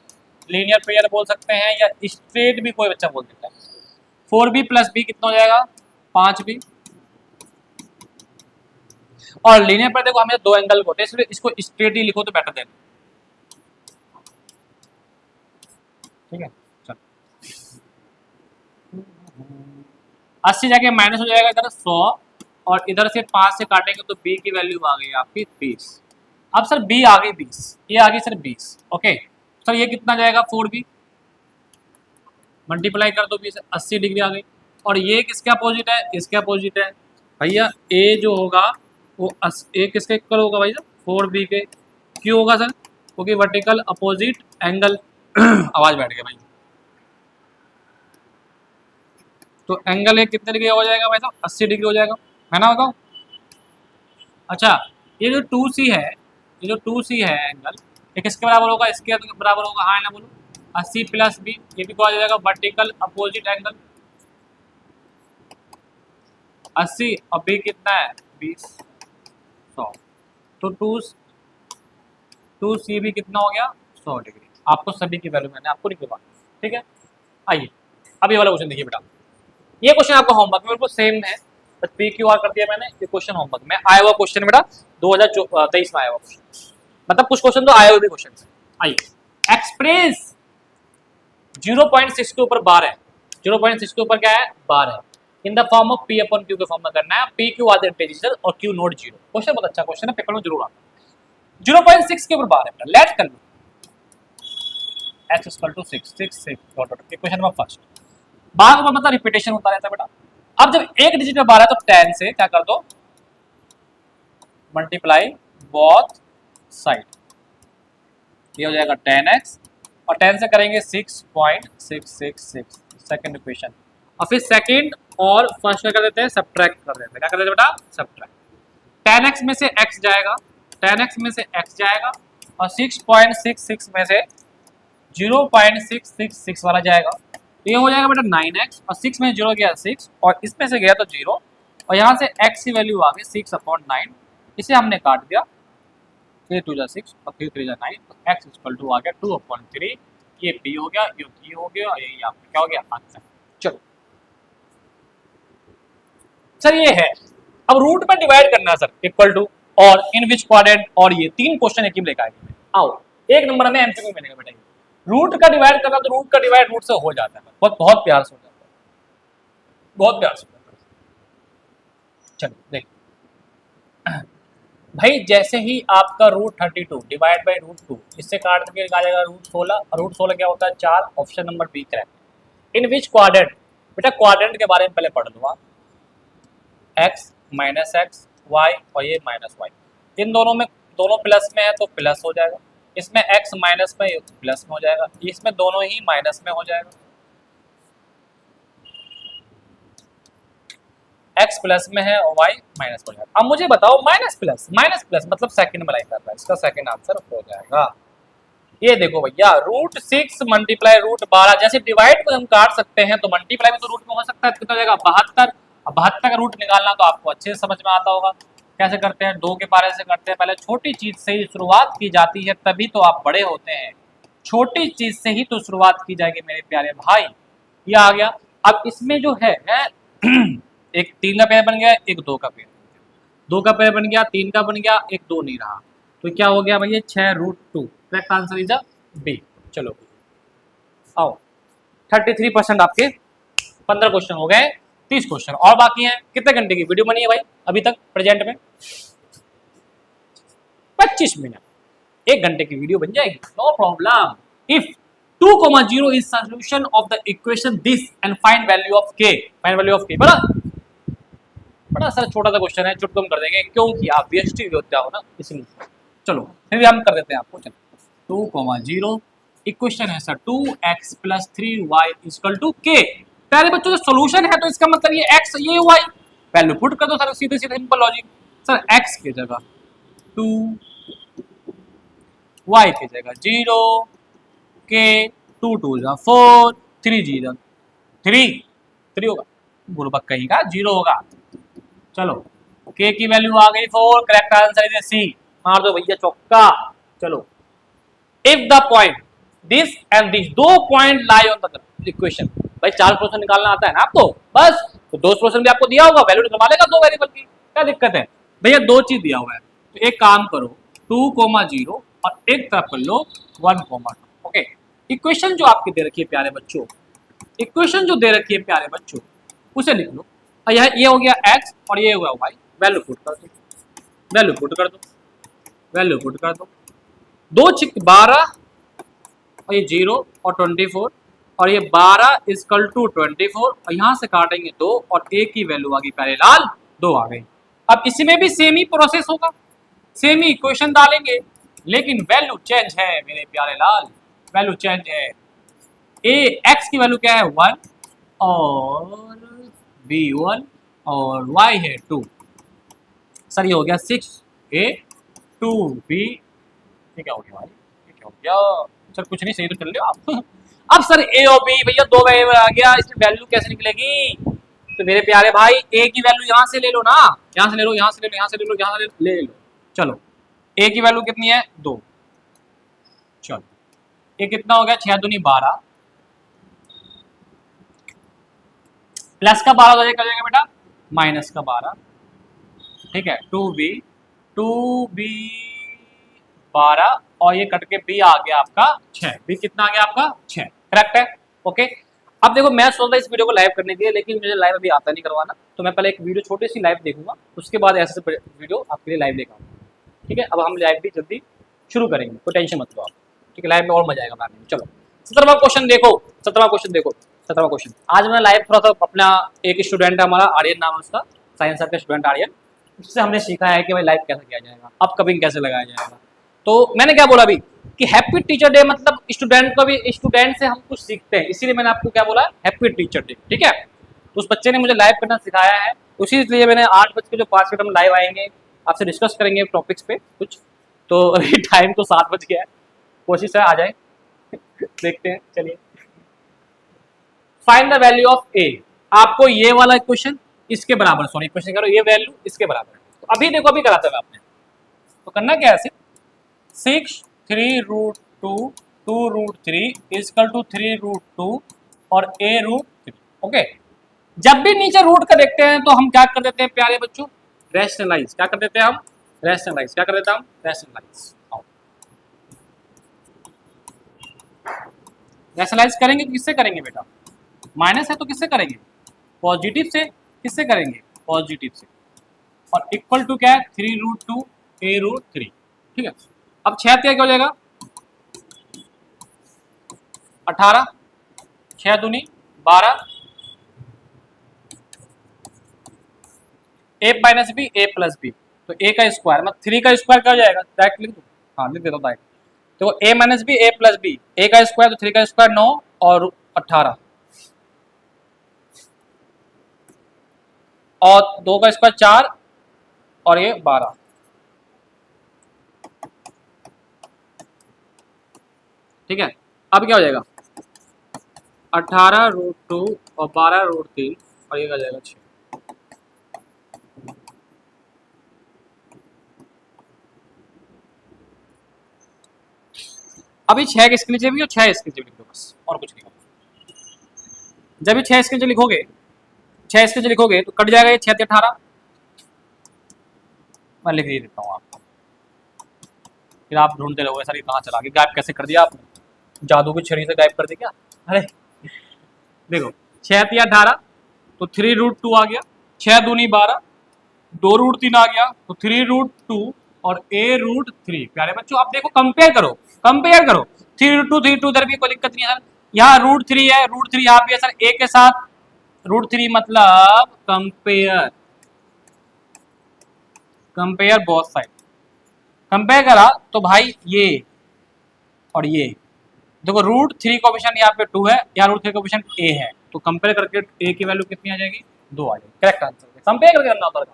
लीनियर पेयर बोल सकते हैं या स्ट्रेट भी कोई बच्चा बोल सकता है। 4b प्लस बी कितना हो जाएगा 5b, और लीनियर पर देखो हमें दो एंगल होते हैं, इसलिए इसको स्ट्रेट ही लिखो तो बेटर देन। ठीक है, चलो 80 जाके माइनस हो जाएगा इधर 100, और इधर से 5 से काटेंगे तो b की वैल्यू आ गई आपकी 20। अब सर b आ गई 20, ये आ गई सर 20। ओके सर ये कितना जाएगा 4b, मल्टीप्लाई कर दो 20, 80 डिग्री आ गई। और ये किसके अपोजिट है, इसके अपोजिट है भैया। a जो होगा वो a किसके इक्वल होगा भाई साहब, 4b के। क्यों होगा सर, क्योंकि वर्टिकल अपोजिट एंगल आवाज बैठ गया भाई। तो एंगल एक कितने डिग्री हो जाएगा भाई साहब, 80 डिग्री हो जाएगा, है ना, बताओ। अच्छा ये जो 2c है, ये जो 2c है एंगल, ये किसके बराबर होगा, इसके बराबर होगा, हाँ ना बोलो। 80 प्लस b, ये भी कहा जाएगा वर्टिकल अपोजिट एंगल। 80 और b कितना है 20, 100। तो 2c भी कितना हो गया 100 डिग्री। आपको सभी की वैल्यू मैंने आपको लिखवा, ठीक है। आइए अब ये वाला क्वेश्चन देखिए बेटा, ये क्वेश्चन आपका होमवर्क में बिल्कुल सेम है, बस PQR कर दिया मैंने। ये क्वेश्चन होमवर्क में आया हुआ क्वेश्चन बेटा 2023 में आया हुआ क्वेश्चन, मतलब कुछ क्वेश्चन तो आए हुए भी क्वेश्चन है। आइए एक्सप्रेस 0.6 के ऊपर बार है, 0.6 के ऊपर क्या है बार है, in the form of P upon Q के फॉर्म में करना है। PQ आर द इंटीजर और Q नॉट 0। क्वेश्चन बहुत अच्छा क्वेश्चन है, पेपर में जरूर आता है। 0.6 के ऊपर बार है बेटा, लेट कर लो x equal to 6 dot dot. Question number first, बार ऊपर मतलब रिपीटेशन होता रहता है बेटा। अब जब एक डिजिट में बार है तो 10 से क्या कर दो मल्टीप्लाई बोथ साइड, ये हो जाएगा 10x, और 10 से करेंगे 6.666 सेकंड इक्वेशन। और फिर सेकंड और फर्स्ट में कर देते हैं सब्ट्रैक्ट कर देते हैं, क्या कर देते हैं बेटा सब्ट्रैक्ट। 10x में से x जाएगा, 10x में से x जाएगा, और 6.66 में से 0.666 वाला जाएगा, तो ये हो जाएगा बेटा 9x, और 6 में 0 गया 6, और इसमें से गया तो 0, और यहाँ से x की वैल्यू आ गई 6/9, इसे हमने काट दिया, 3 2 जा 6 और 3 3 जा 9, तो x इक्वल टू आ गया 2/3। ये b हो गया, ये q हो गया, और ये यहाँ पे क्या हो गया आंसर। चलो सर ये है, अब रूट में डिवाइड करना है सर, इक्वल टू और इन विच क्वाड्रेंट, और ये तीन क्वेश्चन एक ही में लेकर आएंगे। आओ एक नंबर में एमसीक्यू मिलेगा बेटा, रूट का डिवाइड करना तो रूट का डिवाइड रूट से हो जाता है, बहुत बहुत प्यार से हो जाता है, बहुत प्यार से हो जाता है। चलो देख भाई, जैसे ही आपका √32 डिवाइड बाई √2, इससे काट के आ जाएगा √16, और √16 क्या होता है 4, option number B correct. In which quadrant, बेटा क्वाड्रेंट के बारे में पहले पढ़ लो आप, x माइनस एक्स वाई और ये माइनस वाई, इन दोनों में दोनों प्लस में है तो प्लस हो जाएगा, इसमें x माइनस में प्लस में हो जाएगा, इसमें दोनों ही माइनस में हो जाएगा, x प्लस में है और y माइनस हो जाएगा। अब मुझे बताओ माइनस प्लस मतलब सेकंड में लाइन कर रहा है, इसका सेकंड आंसर हो जाएगा। ये देखो भैया √6 मल्टीप्लाई √12, जैसे डिवाइड में हम काट सकते हैं तो मल्टीप्लाई में तो रूट में हो सकता है, कितना हो जाएगा 72। अब 72 का रूट निकालना तो आपको अच्छे से समझ में आता होगा, कैसे करते हैं, 2 के पारे से करते हैं। पहले छोटी चीज से ही शुरुआत की जाती है, तभी तो आप बड़े होते हैं, छोटी चीज से ही तो शुरुआत की जाएगी मेरे प्यारे भाई। ये आ गया। अब इसमें जो है एक 3 का पेयर बन गया, एक 2 का पेयर, 2 का पेयर बन गया, 3 का बन गया, एक 2 नहीं रहा, तो क्या हो गया भैया 6√2। Correct answer is B. चलो आओ 33% आपके 15 क्वेश्चन हो गए, 30 क्वेश्चन और बाकी हैं। कितने घंटे की वीडियो बनी है भाई अभी तक प्रेजेंट में? 25 मिनट, 1 घंटे की वीडियो बन जाएगी, no problem. If 2,0 is solution of the equation this and find value of k, find value of k। बड़ा सर छोटा सा क्वेश्चन है, चुटकुम कर देंगे क्योंकि आप बीएसटी होते हो ना, इसलिए। चलो फिर भी हम कर देते हैं आपको। चलो 2,0 इक्वेशन है सर 2x + 3y = k। प्यारे बच्चों का सॉल्यूशन है तो इसका मतलब ये x ये y, वैल्यू पुट कर दो सर, सीधे सीधे सिंपल लॉजिक। सर x की जगह 2, y की जगह 0, k 2 2 जा 4, 3 जी जा 3 होगा, गुरुबक कहीं का 0 होगा। चलो k की वैल्यू आ गई 4, करेक्ट आंसर इज सी, मार दो भैया चौका। चलो if the point this and this, 2 point lie on the equation. भाई 4 क्वेश्चन निकालना आता है ना आपको, बस तो 2 क्वेश्चन भी आपको दिया होगा, वैल्यू निकाल लेगा 2 वेरिएबल की, क्या दिक्कत है। भैया दो चीज दिया हुआ है, तो एक काम करो 2,0 और एक तरफ कर लो 1,2। ओके, इक्वेशन जो आपकी दे रखी है प्यारे बच्चों, इक्वेशन जो दे रखी है प्यारे बच्चों, उसे लिख लो। और ये हो गया x और ये हो गया y, वैल्यू पुट कर दो, वैल्यू पुट कर दो, वैल्यू पुट कर दो। 2 छिक 12 और ये 0 और 24 और ये 12 इजकल टू 24 और यहाँ से काटेंगे 2 और एक की वैल्यू आ गई प्यारे लाल 2 आ गई। अब इसमें भी सेम ही प्रोसेस होगा, सेम ही इक्वेशन डालेंगे, लेकिन वैल्यू चेंज है मेरे प्यारे लाल, वैल्यू चेंज है। ए एक्स की वैल्यू क्या है 1 और बी 1 और y है 2। सर ये हो गया 6a 2b, ये क्या हो गया भाई, ये क्या हो गया सर? कुछ नहीं, सही तो चल रहे हो आप। अब सर ए और बी भैया दो वेरिएबल आ गया, इसमें वैल्यू कैसे निकलेगी? तो मेरे प्यारे भाई ए की वैल्यू यहाँ से ले लो ना, यहाँ से ले लो, यहाँ से ले लो, यहाँ से ले लो, यहाँ से ले लो। चलो ए की वैल्यू कितनी है 2, चलो ए कितना हो गया 6 दूनी 12, प्लस का 12 हो जाएगा बेटा माइनस का 12, ठीक है 2b 12 और ये कट के b आ गया आपका 6, b कितना आ गया आपका 6, करेक्ट है। ओके, अब देखो मैं सोच रहा इस वीडियो को लाइव करने के लिए, लेकिन मुझे लाइव अभी आता नहीं करवाना, तो मैं पहले एक वीडियो छोटी सी लाइव देखूंगा, उसके बाद ऐसे वीडियो आपके लिए लाइव लेकर आऊंगा। ठीक है, अब हम लाइव भी जल्दी शुरू करेंगे, कोई टेंशन मत लो आप, ठीक है, लाइव में और मजा आएगा मारने में। चलो 17वां क्वेश्चन देखो, 17वां क्वेश्चन देखो, 17वां क्वेश्चन। आज मैं लाइव थोड़ा सा अपना एक स्टूडेंट है हमारा आर्यन नाम है उसका, साइंस सर का स्टूडेंट आर्यन, उससे हमने सीखा है कि भाई लाइव कैसे किया जाएगा, अपकमिंग कैसे लगाया जाएगा। तो मैंने क्या बोला अभी कि हैप्पी टीचर डे मतलब स्टूडेंट को भी, स्टूडेंट से हम कुछ सीखते हैं, इसीलिए मैंने आपको क्या बोला हैप्पी टीचर डे, ठीक है। तो उस बच्चे ने मुझे लाइव करना सिखाया है, उसी लिए मैंने 8:05 हम लाइव आएंगे, आपसे डिस्कस करेंगे टॉपिक्स पे कुछ। तो अभी टाइम तो 7 बज गया है, कोशिश है आ जाए। देखते हैं, चलिए। फाइंड द वैल्यू ऑफ ए, आपको ये वाला क्वेश्चन इसके बराबर, सॉरी क्वेश्चन करो ये वैल्यू इसके बराबर है। तो अभी देखो अभी करा था आपने, तो करना क्या है 6 3√2 2√3 इजकल टू 3√2 और a√3। ओके, जब भी नीचे रूट का देखते हैं तो हम क्या कर देते हैं प्यारे बच्चों, रैशनलाइज, क्या कर देते हैं हम रैशनलाइज, क्या कर देते हैं हम रैशनलाइज। रैशनलाइज करेंगे किससे करेंगे बेटा, माइनस है तो किससे करेंगे पॉजिटिव से, किससे करेंगे पॉजिटिव से, और इक्वल टू क्या है 3√2 a√3, ठीक है। अब 6 क्या हो जाएगा 18, 6 दूनी 12, a minus B a plus B, तो a का स्क्वायर मतलब 3 का स्क्वायर क्या हो जाएगा, डायरेक्ट लिख दो, हाँ लिख देता हूँ डायरेक्ट। तो a minus B a plus B, a का स्क्वायर तो 3 का स्क्वायर 9 और 18 और 2 का स्क्वायर 4 और ये 12, ठीक है। अब क्या हो जाएगा 18√2 और 12√3 और ये क्या जाएगा 6। अभी 6 किसके नीचे भी और 6 इसके नीचे लिख दो बस, और कुछ नहीं। जब भी 6 इसके नीचे लिखोगे, 6 इसके नीचे लिखोगे तो कट जाएगा ये 6 18, मैं लिख ही देता हूँ आपको, फिर आप ढूंढते रहोगे सर ये कहाँ चला गया, गायब कैसे कर दिया आपने, जादू की छड़ी से गायब कर दी क्या? अरे देखो 6 18 तो 3√2 आ गया, 6 दूनी 12, 2√3 आ गया तो 3√2 और a√3। प्यारे बच्चों आप देखो कंपेयर करो, कंपेयर करो 3√2 3√2, इधर भी कोई दिक्कत नहीं है सर, यहाँ √3 है, √3 यहाँ पे है सर a के साथ, √3 मतलब compare, compare both side, compare करा तो भाई ये और ये देखो √3 कोएफिशिएंट यहाँ पे 2 है, यहाँ √3 कोएफिशिएंट a है, तो कंपेयर करके a की वैल्यू कितनी आ जाएगी 2 आ जाएगी, करेक्ट आंसर। कंपेयर करके करना होता है।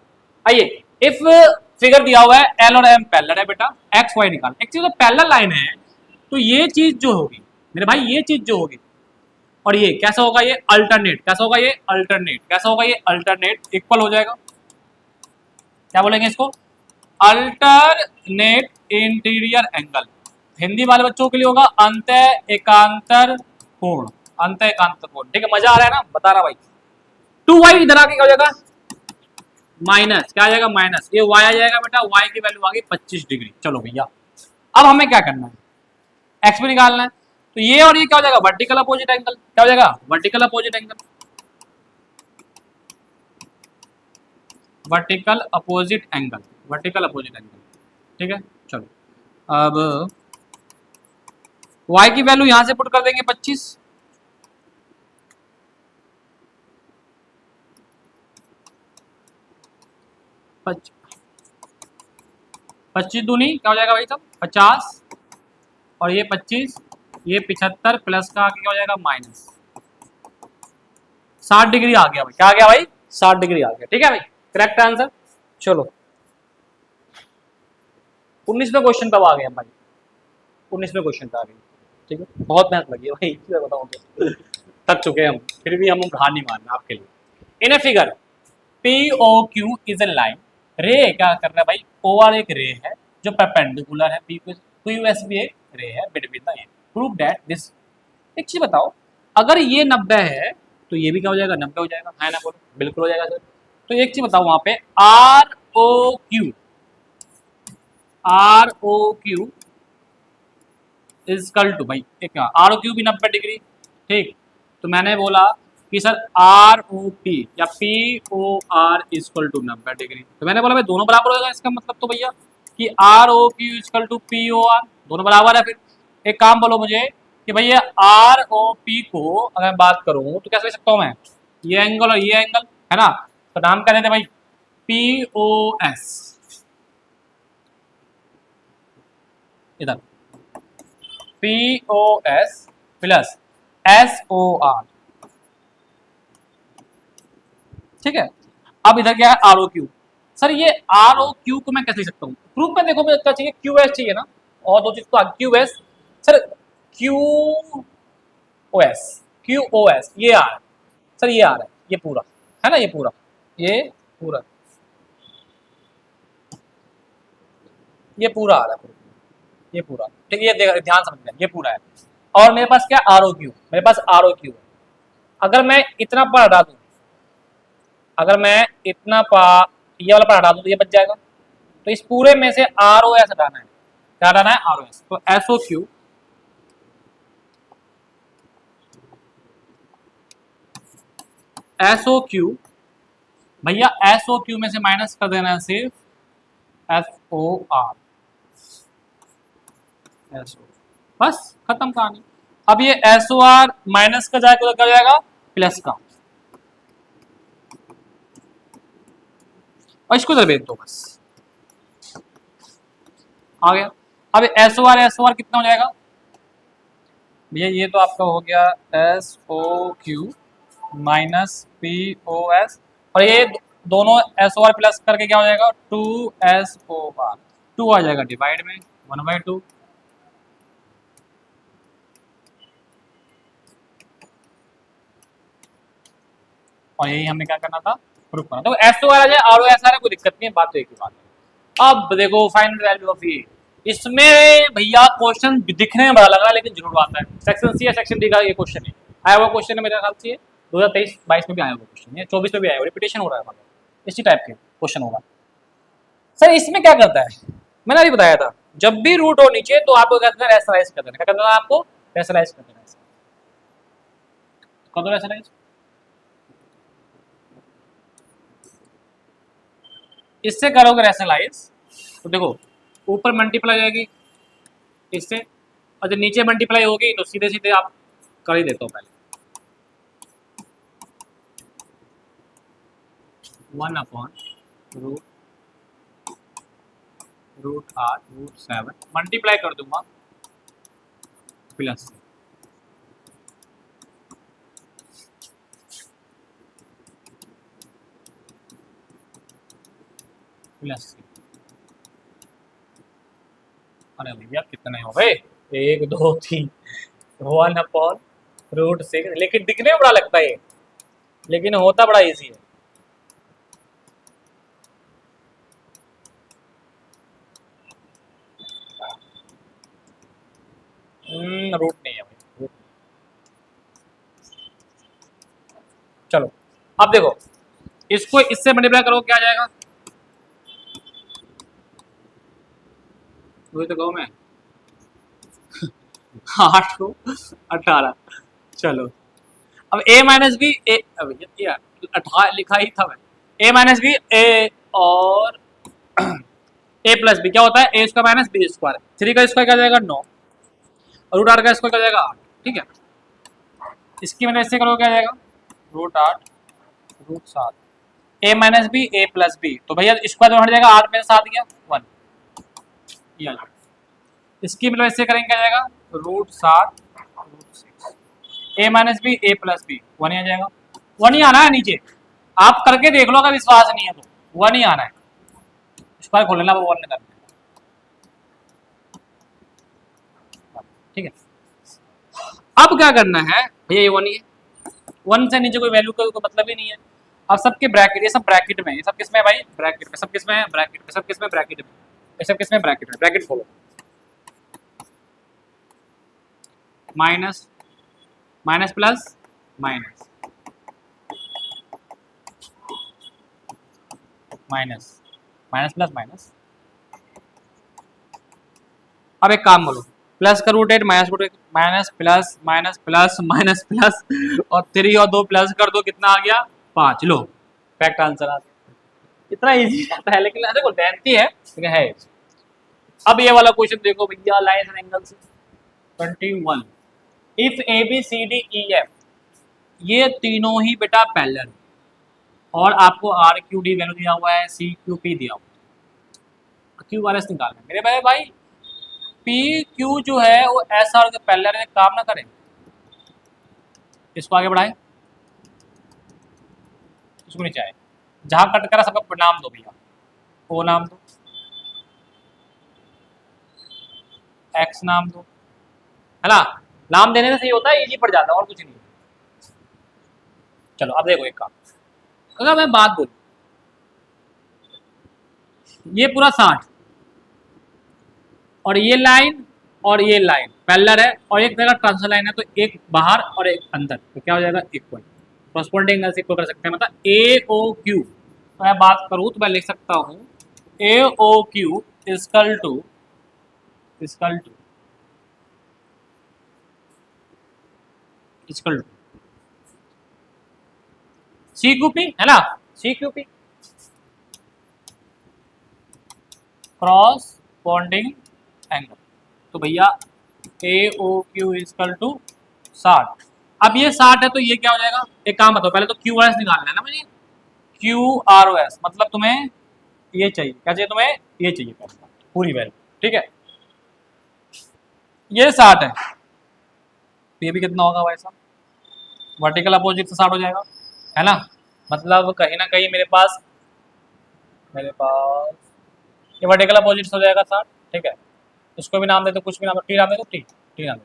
आइए इफ फिगर दिया हुआ है L और M पैरेलल है बेटा, x y निकाल, एक्चुअली तो पैरेलल लाइन है, तो ये चीज जो होगी मेरे भाई, ये चीज जो होगी और ये कैसा होगा, ये अल्टरनेट, कैसा होगा ये अल्टरनेट, कैसा होगा ये अल्टरनेट, इक्वल हो जाएगा, क्या बोलेंगे इसको अल्टरनेट इंटीरियर एंगल, हिंदी वाले बच्चों के लिए होगा अंतः एकांतर कोण, अंतः एकांतर कोण, ठीक है। मजा आ रहा है ना, बता रहा भाई। 2y इधर आके क्या हो जाएगा माइनस क्या आ जाएगा, माइनस ये y आ जाएगा बेटा, y की वैल्यू आ गई 25 डिग्री। चलो भैया अब हमें क्या करना है, x भी निकालना है। तो ये और ये क्या हो जाएगा, वर्टिकल अपोजिट एंगल, क्या हो जाएगा, vertical opposite angle, vertical opposite angle, vertical opposite angle. ठीक है चलो, अब y की वैल्यू यहां से पुट कर देंगे 25, पच्चीस दूनी क्या हो जाएगा भाई साहब 50, और ये 25, ये 75 प्लस का आगे क्या हो जाएगा माइनस 60 डिग्री आ गया भाई, क्या आ गया भाई 60 डिग्री आ गया। ठीक है भाई, करेक्ट आंसर। चलो 19वें क्वेश्चन तब आ गए हम भाई, 19वें क्वेश्चन पे आ गए। ठीक है, बहुत मेहनत लगी है भाई, क्या बताऊं, तो थक चुके हैं हम, फिर भी हम हार नहीं मारना आपके लिए। In a figure P O Q is a line, ray क्या कर रहा है भाई, ओ आर एक रे है जो परपेंडिकुलर है पी क्यू एस भी एक रे है between the A, prove that this. एक चीज बताओ, अगर ये 90 है तो ये भी क्या हो जाएगा 90 हो जाएगा, है ना, बोलो बिल्कुल हो जाएगा सर। तो एक चीज बताओ, वहां पे R O Q equal to भाई एक आर ओ क्यू भी 90 डिग्री। ठीक, तो मैंने बोला कि सर आर ओ पी या P O R equal to 90 degree, तो मैंने बोला भाई दोनों बराबर होगा, इसका मतलब तो भैया कि R O Q equal to P O R दोनों बराबर है। फिर एक काम बोलो मुझे कि भैया आर ओ पी को अगर मैं बात करूं तो कैसे लिख सकता हूं मैं, ये एंगल और ये एंगल है ना, तो नाम क्या देते भाई पी ओ एस, इधर P O S plus S O R. ठीक है, अब इधर क्या है आर ओ क्यू। सर ये आर ओ क्यू को मैं कैसे लिख सकता हूँ, प्रूफ में देखो मुझे क्या चाहिए, क्यू एस चाहिए ना, और दो चीज तो Q S, sir Q O S, Q O S ये आर, सर ये आर है, ये पूरा है ना, ये पूरा, ये पूरा, ये पूरा आ रहा है, ये पूरा। ठीक है, ये ध्यान समझना, ये पूरा है। और मेरे पास क्या आर ओ क्यू, मेरे पास आर ओ क्यू है। अगर मैं इतना पर हटा दूं, अगर मैं इतना पा ये वाला पर हटा दूं तो ये बच जाएगा, तो इस पूरे में से आर ओ एस हटाना है, क्या हटाना है आर ओ एस, तो S O Q, S O Q भैया एस ओ क्यू में से माइनस कर देना है सिर्फ S O R, S O, बस खत्म कहानी। अब ये एस ओ आर माइनस का जाएगा तो कर जाएगा प्लस का, और इसको इधर भेज दो बस, आ गया। अब एस ओ आर कितना हो जाएगा भैया, ये तो आपका हो गया S O Q minus P O S, और ये दोनों एस ओ आर प्लस करके क्या हो जाएगा two S O R, two आ जाएगा डिवाइड में 1/2, और यही हमें क्या करना था प्रूफ करना। तो एस ओ आर आ जाए आर ओ एस आ रहा है, कोई दिक्कत नहीं है, बात तो एक ही बात है। अब देखो फाइनल वैल्यू ऑफ ये, इसमें भैया क्वेश्चन दिखने में बड़ा लग रहा है लेकिन जरूर आता है, सेक्शन सी या सेक्शन डी का ये क्वेश्चन है, आया हुआ क्वेश्चन है मेरे ख्याल से, 2023-22 में भी आया हुआ क्वेश्चन है, 24 में भी आया हुआ, रिपीटेशन हो रहा है, मतलब इसी टाइप के क्वेश्चन होगा। सर इसमें क्या करता है, मैंने अभी बताया था, जब भी रूट हो नीचे तो आपको क्या करना है रेशनलाइज कर देना, क्या करना है आपको रेशनलाइज कर देना, कर दो रेशनलाइज। इससे करोगे रेशनलाइज तो देखो ऊपर मल्टीप्लाई जाएगी इससे, और जब नीचे मल्टीप्लाई होगी तो सीधे सीधे आप कर ही देता हूँ पहले 1/√7 मल्टीप्लाई कर दूंगा प्लस से, प्लस से, अरे भैया कितने हो गए, 1 2 3, 1/√6, लेकिन दिखने में बड़ा लगता है ये, लेकिन होता बड़ा इजी है। रूट नहीं है भाई, चलो अब देखो इसको इससे मल्टीप्लाई करो, क्या आ जाएगा? वही तो कहूँ मैं। 8 को 18। चलो अब a माइनस बी, ए अब ये 18 लिखा ही था मैं। a माइनस बी, ए और a प्लस बी क्या होता है? ए स्क्वायर माइनस बी स्क्वायर। 3 का स्क्वायर क्या जाएगा? 9। रूट 8 का स्क्वायर क्या जाएगा? 8। ठीक है, इसकी मैंने इससे करो क्या जाएगा? Root 8 root 7। a minus B, A plus B, तो भैया स्क्वायर तो हट जाएगा, 8 में 7 गया 1। ये इसकी मतलब इससे करेंगे क्या जाएगा? Root 7 root 6। A minus B, A plus B, 1 ही आ जाएगा। 1 ही आना है नीचे, आप करके देख लो, अगर विश्वास नहीं है तो 1 ही आना है। स्क्वायर खोल लेना, वो 1 करना। ठीक है, अब क्या करना है भैया? ये 1 ही है, 1 से नीचे कोई वैल्यू का कोई मतलब ही नहीं है। अब सबके ब्रैकेट, ये सब ब्रैकेट में, ये सब किस में भाई? ब्रैकेट में। सब किस में है? ब्रैकेट में। सब किस में? ब्रैकेट में। ये सब किस में? ब्रैकेट में। ब्रैकेट खोलो। Minus minus plus minus minus minus plus minus. अब एक काम बोलो, प्लस का root 8 minus root 8, minus plus minus plus minus plus और 3 और 2 प्लस कर दो, कितना आ गया? 5। लो करेक्ट आंसर आ गया। इतना इजी आता है, लेकिन देखो लेंथी है लेकिन है। अब ये वाला क्वेश्चन देखो भैया, line and angles 21। If A B C D E F, ये तीनों ही बेटा पैरेलल, और आपको आर क्यू डी वैल्यू दिया हुआ है, सी क्यू पी दिया हुआ है। क्यू आर एस निकालना है मेरे भाई। पी क्यू जो है वो एस आर के पैरेलल में काम ना करें। इसको आगे बढ़ाएं, इसको नीचे आए, जहां कट करा सबका नाम दो भैया। ओ नाम दो, एक्स नाम दो, है ना? नाम देने से सही होता है, इजी पड़ जाता है, और कुछ नहीं। चलो अब देखो एक काम, अगर मैं बात बोलूं, ये पूरा 60 और ये लाइन और ये लाइन पैरेलल है, और एक जगह ट्रांसफर लाइन है, तो एक बाहर और एक अंदर, तो क्या हो जाएगा? इक्वल। कॉरस्पॉन्डिंग एंगल से इक्वल कर सकते हैं, मतलब ए ओ क्यू। तो मैं बात करूं तो मैं लिख सकता हूं A O Q equal to equal to equal to C Q P, है ना? C Q P corresponding angle. तो भैया A O Q equal to 60। अब ये 60 है, तो ये क्या हो जाएगा? एक काम बताओ, पहले तो क्यू आर एस निकालना है ना मुझे। क्यू आर ओ एस मतलब तुम्हें ये चाहिए, क्या चाहिए तुम्हें? ये चाहिए पहले पूरी वैल्यू। ठीक है, ये 60 है, तो ये भी कितना होगा भाई साहब? वर्टिकल अपोजिट से 60 हो जाएगा, है ना? मतलब कहीं ना कहीं मेरे पास ये वर्टिकल अपोजिट हो जाएगा 60। ठीक है, इसको भी नाम दे दो, कुछ भी नाम दो, टी नाम दे दो, टी टी नाम दे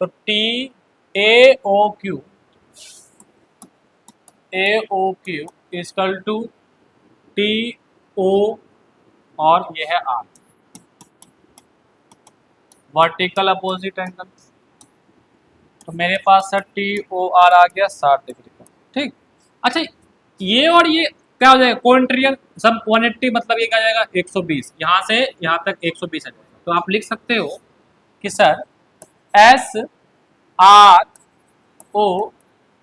दो। तो T A O Q equal to T O, और ये है आर, वर्टिकल अपोजिट एंगल। तो मेरे पास सर टी ओ आर आ गया 60 डिग्री का। ठीक, अच्छा ये और ये क्या हो जाएगा? कोइंट्रियल सब 180, मतलब ये क्या जाएगा? 120। यहाँ से यहाँ तक 120 आ जाएगा। तो आप लिख सकते हो कि sir S R O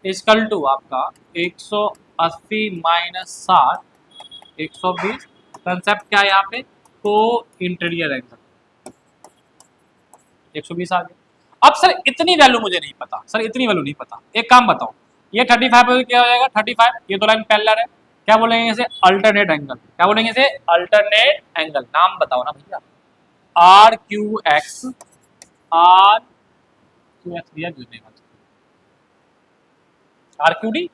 equal to आपका 180 माइनस 60 120। कंसेप्ट क्या है यहाँ पे? को इंटीरियर एंगल 120 आ गया। अब सर इतनी वैल्यू मुझे नहीं पता, सर इतनी वैल्यू नहीं पता, एक काम बताओ, ये 35 क्या हो जाएगा? 35, ये दो लाइन पैरेलल है, क्या बोलेंगे इसे? Alternate angle. क्या बोलेंगे इसे? Alternate angle. नाम बताओ ना भैया। R Q X, R Q X दिया आर क्यू डी,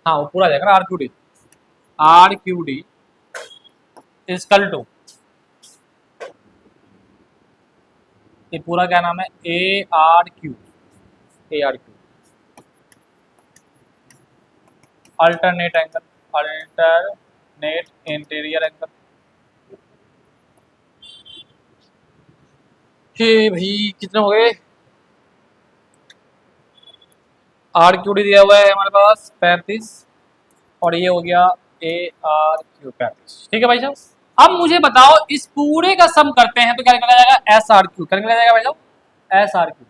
हाँ वो पूरा जाएगा ना, R Q D equal to, ये पूरा क्या नाम है? A R Q alternate angle, alternate interior angle. भाई कितने हो गए? आर क्यू डी दिया हुआ है हमारे पास 35, और ये हो गया ARQ 35। ठीक है भाई साहब। अब मुझे बताओ इस पूरे का सम करते हैं तो क्या निकला जाएगा, SRQ। क्या निकला जाएगा भाई साहब, SRQ।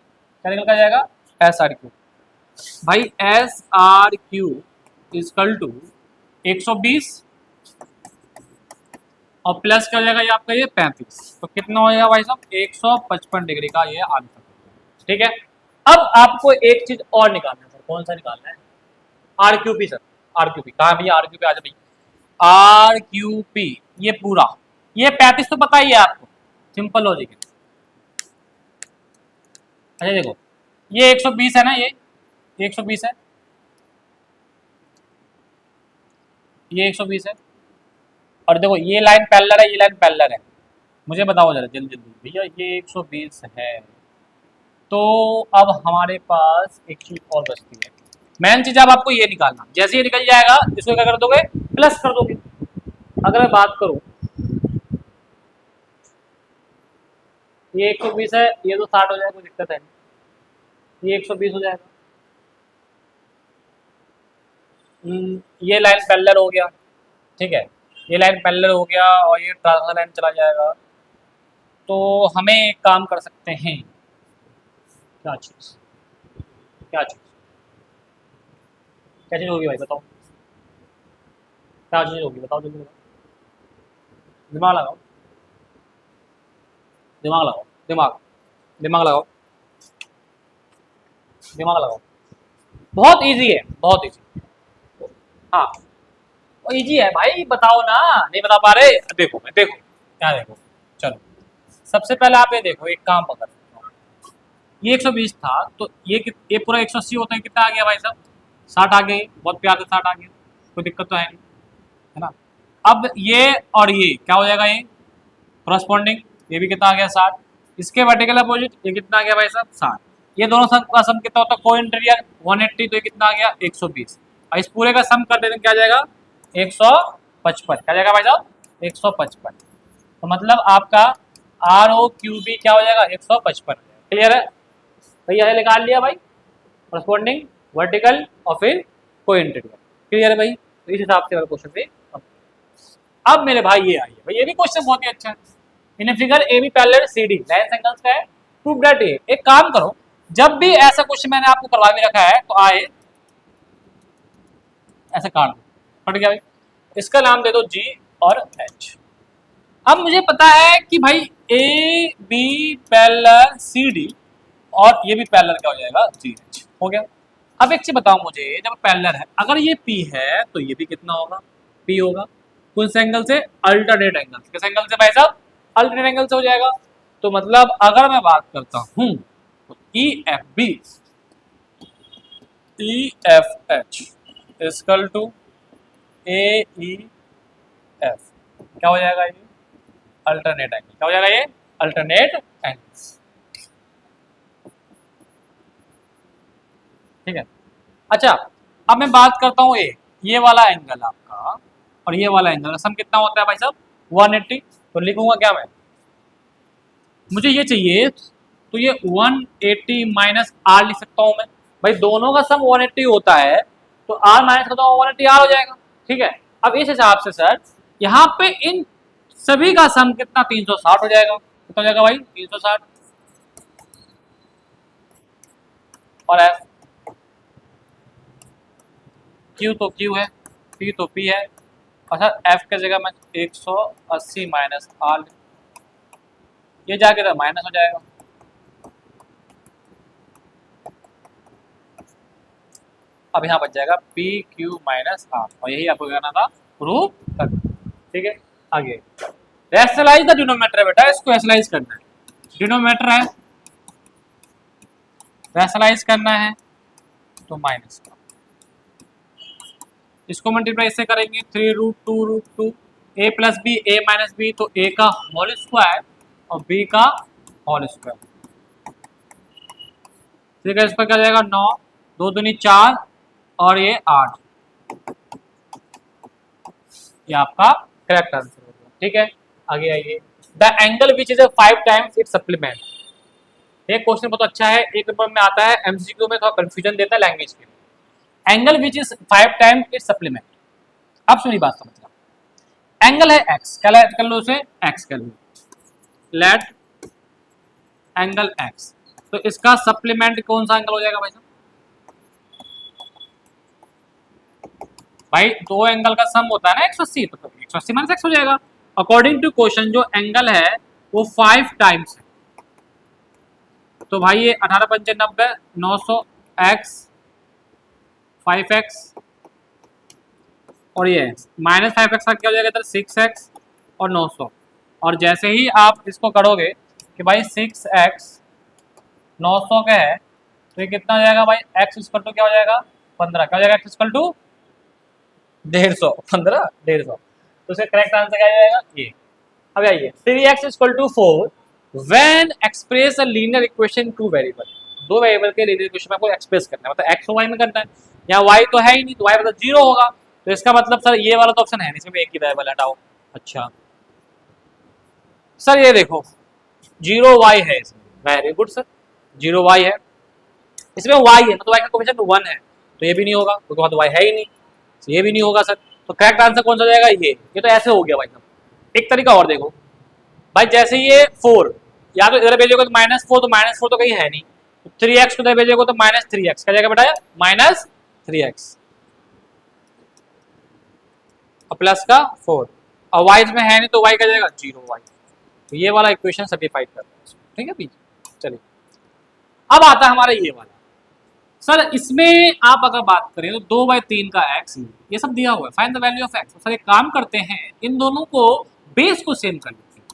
क्या निकल जाएगा, SRQ। भाई SRQ इजकल टू 120 और प्लस क्या हो जाएगा ये आपका ये 35। तो कितना हो जाएगा भाई साहब, 155 डिग्री का ये आंसर। ठीक है। अब आपको एक चीज और निकालना है सर, कौन सा निकालना है, RQP सर। RQP कहाँ भैया, RQP आ जाए भैया, RQP ये पूरा, ये 35 तो पता ही है आपको, सिंपल लॉजिक है। अच्छा देखो ये 120 है ना, ये 120 है, ये 120 है, और देखो ये लाइन पैरेलल है, ये लाइन पैरेलल है। मुझे बताओ जरा जल्दी जल्दी भैया, ये 120 है, तो अब हमारे पास एक चीज और बचती है, मेन चीज अब आपको ये निकालना। जैसे ये निकल जाएगा इसको क्या कर दोगे, प्लस कर दोगे। अगर मैं बात करूं ये 120 है, ये तो 60 हो जाएगा, कोई दिक्कत है नहीं, ये 120 हो जाएगा। ये लाइन पैरेलल हो गया, ठीक है, ये लाइन पैरेलल हो गया और ये ट्रांसफर लाइन चला जाएगा। तो हमें एक काम कर सकते हैं, क्या चीज, क्या चीज, क्या चीज होगी भाई बताओ, क्या चीज होगी बताओ जल्दी बताओ, दिमाग लगाओ, दिमाग लगाओ, दिमाग, दिमाग लगाओ, दिमाग लगाओ। बहुत इजी है, बहुत इजी। हाँ इजी है भाई, बताओ ना, नहीं बता पा रहे, देखो देखो क्या, देखो चलो सबसे पहले आप ये देखो, एक काम पकड़, ये 120 था तो ये पूरा 180 होता है, कितना आ गया भाई साहब, 60 आ गए, बहुत प्यार से 60 आ गया, कोई दिक्कत तो है नहीं, है ना। अब ये और ये क्या हो जाएगा, ये करस्पॉन्डिंग, ये भी कितना आ गया 60, इसके वर्टिकल अपोजिट ये कितना आ गया भाई साहब 60, ये दोनों सम का सम कितना होता है, को इंटीरियर 180, तो ये कितना आ गया 120, और इस पूरे का सम कर देने क्या आ जाएगा 155, क्या जाएगा भाई साहब 155। तो मतलब आपका ROQB क्या हो जाएगा 155। क्लियर है भैया, निकाल लिया भाई, करस्पॉन्डिंग, वर्टिकल और फिर को इंटीरियर। क्लियर है भाई, तो इस हिसाब से क्वेश्चन पे। अब मेरे भाई ये आइए भाई, ये भी क्वेश्चन बहुत ही अच्छा है। In figure A B parallel C D line angles का है, प्रूव दैट ए। एक काम करो, जब भी ऐसा क्वेश्चन मैंने आपको करवा भी रखा है तो आए ऐसे काट दो, पट गया भाई, इसका नाम दे दो G और H। अब मुझे पता है कि भाई A B parallel C D और ये भी पैरेलल क्या हो जाएगा G H हो गया। अब एक चीज बताओ मुझे, जब पैरेलल है अगर ये P है तो ये भी कितना होगा, P होगा, किस एंगल से, अल्टरनेट एंगल। किस एंगल से भाई साहब, अल्टरनेट एंगल से हो जाएगा। तो मतलब अगर मैं बात करता हूं तो EFB EFH equal to AEF क्या हो जाएगा, ये अल्टरनेट एंगल। क्या हो जाएगा ये, अल्टरनेट एंगल्स। ठीक है। अच्छा अब मैं बात करता हूँ ये वाला एंगल आपका और ये वाला एंगल सम कितना होता है भाई साहब 180। तो लिखूंगा क्या मैं, मुझे ये चाहिए तो ये 180 माइनस R लिख सकता हूं मैं। भाई दोनों का सम 180 होता है तो R माइनस करता हूँ 180 R हो जाएगा। ठीक है। अब इस हिसाब से सर यहाँ पे इन सभी का सम कितना 360 हो जाएगा। कितना हो जाएगा भाई 360 और F Q तो Q है, P तो P है। अच्छा F की जगह मैं 180 माइनस R, ये जाके तो माइनस हो जाएगा। अब यहाँ बच जाएगा पी क्यू माइनस आर और यही आपको कहना था प्रूव करना। ठीक है आगे रैशनलाइज द डिनोमिनेटर है बेटा, इसको रैशनलाइज करना है। डिनोमिनेटर है रैशनलाइज करना है तो माइनस का, इसको मल्टीप्लाई इससे करेंगे 3√2√2 a plus B A minus B, तो a का होल स्क्वायर और b का होल स्क्वायर। ठीक है इसका क्या जाएगा 9 2 दूनी 4 और ये 8, ये आपका करेक्ट आंसर होगा। ठीक है आगे आइए, the angle which is 5 times it's supplement. एक क्वेश्चन बहुत अच्छा है, एक नंबर में आता है एमसीक्यू में, थोड़ा कंफ्यूजन देता है लैंग्वेज के लिए। Angle which is 5 times it's supplement, अब सुनिए बात समझना। एंगल है एक्स, क्या कर लो उसे, एक्स कर लो, लेट एंगल एक्स। तो इसका सप्लीमेंट कौन सा एंगल हो जाएगा भाई साहब? भाई दो एंगल का सम होता है ना 180, तो 180 माइनस एक्स हो जाएगा। अकॉर्डिंग टू क्वेश्चन जो एंगल है वो 5 टाइम्स है, तो भाई ये 18 पंचे 90, 900 एक्स 5x और ये माइनस 5x का क्या हो जाएगा इधर 6x और 900। और जैसे ही आप इसको करोगे कि भाई 6x 900 का है, तो ये कितना हो जाएगा भाई, x इक्वल टू क्या हो जाएगा 15, क्या हो जाएगा x इक्वल टू 150, 15 150। तो इसका करेक्ट आंसर क्या हो जाएगा ये। अब आइए 3x equal to 4 when express a linear equation two variable, दो वेरिएबल के लीनियर इक्वेशन में आपको एक्सप्रेस करना है, मतलब x और y में करना है। यहाँ y तो है ही नहीं, तो y मतलब 0 होगा, तो इसका मतलब सर ये वाला तो ऑप्शन है नहीं, इसमें एक ही वेरिएबल हटाओ। अच्छा सर ये देखो 0y है इसमें, वेरी गुड सर 0y है इसमें, y है मतलब y का कोएफिशिएंट 1 है, तो ये भी नहीं होगा क्योंकि वहां तो y है ही नहीं, तो ये भी नहीं होगा सर। तो करेक्ट आंसर कौन सा जाएगा, ये तो ऐसे हो गया भाई साहब। एक तरीका और देखो भाई, जैसे ये 4 या तो इधर भेजोगे तो -4, तो -4 तो कहीं है नहीं, तो 3x को इधर भेजोगे तो -3x क्या जाएगा बेटा, -3x और प्लस का 4, और y में है नहीं तो y का जाएगा 0y। तो ये वाला इक्वेशन सेटिस्फाइड कर रहा है, ठीक है पीछे। चलिए अब आता है हमारा ये वाला। सर इसमें आप अगर बात करें तो 2/3 का x ये सब दिया हुआ है, find the value of x। Sir एक काम करते हैं, इन दोनों को बेस को सेम कर लेते हैं,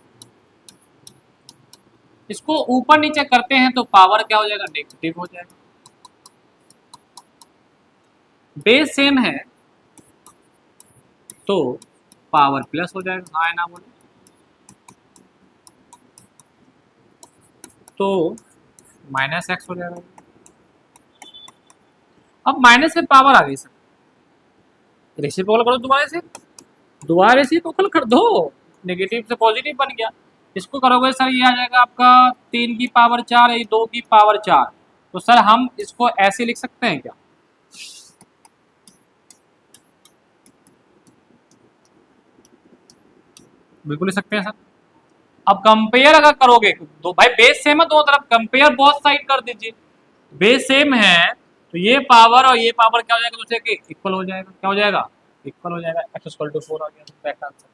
इसको ऊपर नीचे करते हैं तो पावर क्या हो जाएगा, नेगेटिव हो जाएगा। बेस सेम है तो पावर प्लस हो जाएगा, हाँ ना बोले तो -x हो जाएगा। अब माइनस से पावर आ गई सर, रेसिप्रोकल करो दोबारा से, दोबारा रेसिप्रोकल कर दो, नेगेटिव से पॉजिटिव बन गया। इसको करोगे सर ये आ जाएगा आपका 3 की पावर 4 है, 2 की पावर 4। तो सर हम इसको ऐसे लिख सकते हैं क्या, बिल्कुल लिख सकते हैं सर। अब कंपेयर अगर करोगे तो भाई बेस सेम है दोनों तरफ, कंपेयर बोथ साइड कर दीजिए, बेस सेम है तो ये पावर और ये पावर क्या हो जाएगा दूसरे के इक्वल हो जाएगा, क्या हो जाएगा इक्वल हो जाएगा, x इक्वल टू 4 आ गया करेक्ट आंसर।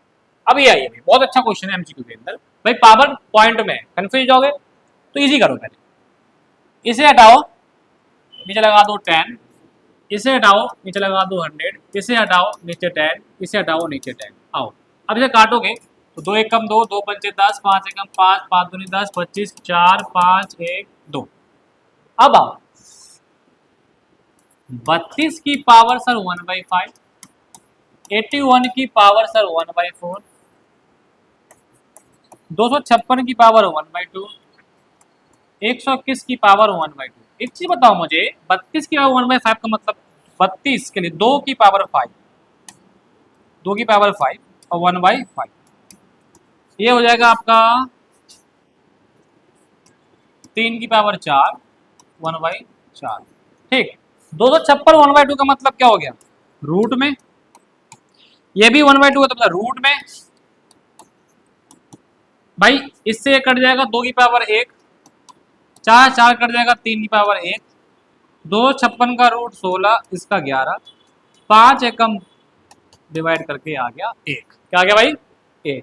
अब ये आइए बहुत अच्छा क्वेश्चन है एमसीक्यू के अंदर, भाई पावर पॉइंट में कंफ्यूज हो गए तो इजी करो, पहले इसे हटाओ नीचे लगा दो 10, इसे हटाओ नीचे लगा दो 100, इसे हटाओ नीचे 10, इसे हटाओ नीचे 10। आओ अब इसे काटोगे तो 2 एकम 2, 2 पंचे 10, 5 एकम 5, 5 दूनी 10, 25, 4 5 1 2। अब आओ 32 की पावर सर 1/5, 81 की पावर सर 1/4, 256 की पावर 1/2, 121 की पावर 1/2। एक चीज बताओ मुझे, 32 की पावर 1/5 का मतलब 32 के लिए 2 की पावर 5, 2 की पावर 5 और 1/5, ये हो जाएगा आपका 3 की पावर 4 1/4। ठीक, 256 1/2 का मतलब क्या हो गया, रूट में, ये भी 1/2 है तो मतलब रूट में। भाई इससे ये कट जाएगा 2 की पावर 1, 4 4 कट जाएगा 3 की पावर 1, 256 का रूट 16, इसका 11, 5 एकम डिवाइड करके आ गया 1, क्या आ गया भाई 1।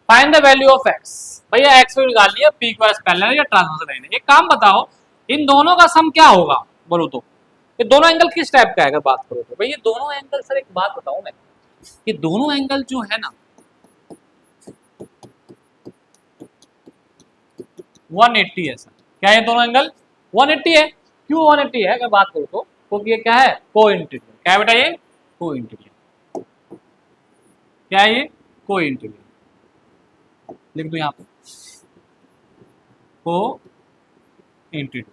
Find the value of x, भैया x वैल्यू निकाल लिया, पी क्यू आर पैरेलल या ट्रांसवर्सल लाइन है। एक काम बताओ इन दोनों का सम क्या होगा, बोलो तो ये दोनों एंगल किस टाइप का है, अगर बात करो तो भाई ये दोनों एंगल, सर एक बात बताऊं मैं, ये दोनों एंगल जो है ना 180 है सर, क्या है दोनों एंगल 180 है। क्यों 180 है अगर बात करो तो, क्योंकि ये क्या है को इंटीग्रल, क्या है बेटा ये को इंटीग्रल, क्या है ये को इंटीग्रल, लिख दो यहाँ पे को इंटीग्रल।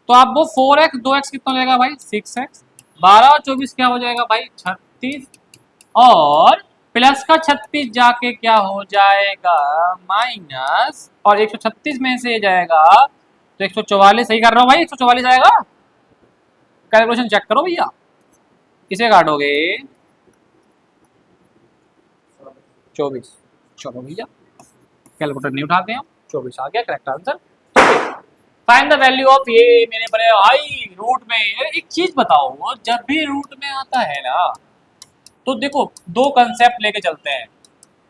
तो आप वो 4x 2x कितना हो जाएगा भाई 6x, 12 और 24 क्या हो जाएगा भाई 36, और प्लस का 36 जाके क्या हो जाएगा माइनस, और 136 में से जाएगा तो 144, सही कर रहा हूँ भाई 144 आएगा, कैलकुलेशन चेक करो भैया इसे काटोगे 24। चलो भैया कैलकुलेटर नहीं उठाते हैं, 24 आ गया correct answer. Find the value of ये मेरे बड़े भाई रूट में। एक चीज बताओ, जब भी रूट में आता है ना तो देखो दो कंसेप्ट लेके चलते हैं,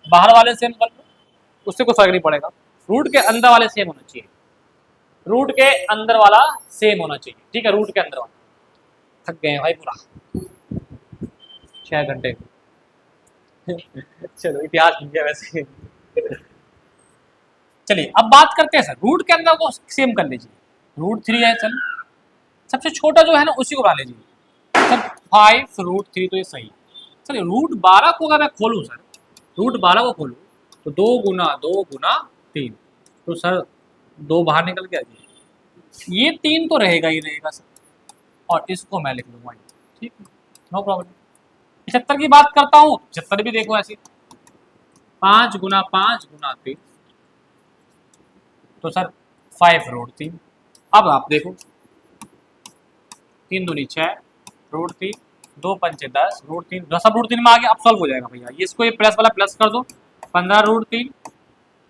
बाहर वाले सेम कर लो उससे कोई फर्क नहीं पड़ेगा, रूट के अंदर वाले सेम होना चाहिए, रूट के अंदर वाला सेम होना चाहिए, ठीक है, रूट के अंदर वाला। थक गए हैं भाई पूरा 6 घंटे चलो इतिहास मिल गया वैसे चलिए अब बात करते हैं सर रूट के अंदर को सेम कर लीजिए, रूट 3 है, चल सबसे छोटा जो है ना उसी को बना लीजिए सर, 5√3 तो ये सही है। चलिए रूट 12 को अगर मैं खोलूँ सर, रूट 12 को खोलूँ तो 2 गुना 2 गुना 3, तो सर 2 बाहर निकल के आ जाए, ये 3 तो रहेगा ही रहेगा सर, और इसको मैं लिख लूँगा, ठीक है नो प्रॉब्लम। 75 की बात करता हूँ, 75 भी देखो ऐसे 5 गुना 5 गुना 3, तो सर 5√3। अब आप देखो 3 दूनी 6 √3, 2 पंचे 10 √3, सब √3 में आ गया, अब सॉल्व हो जाएगा भैया, ये इसको ये प्लस वाला प्लस कर दो, 15√3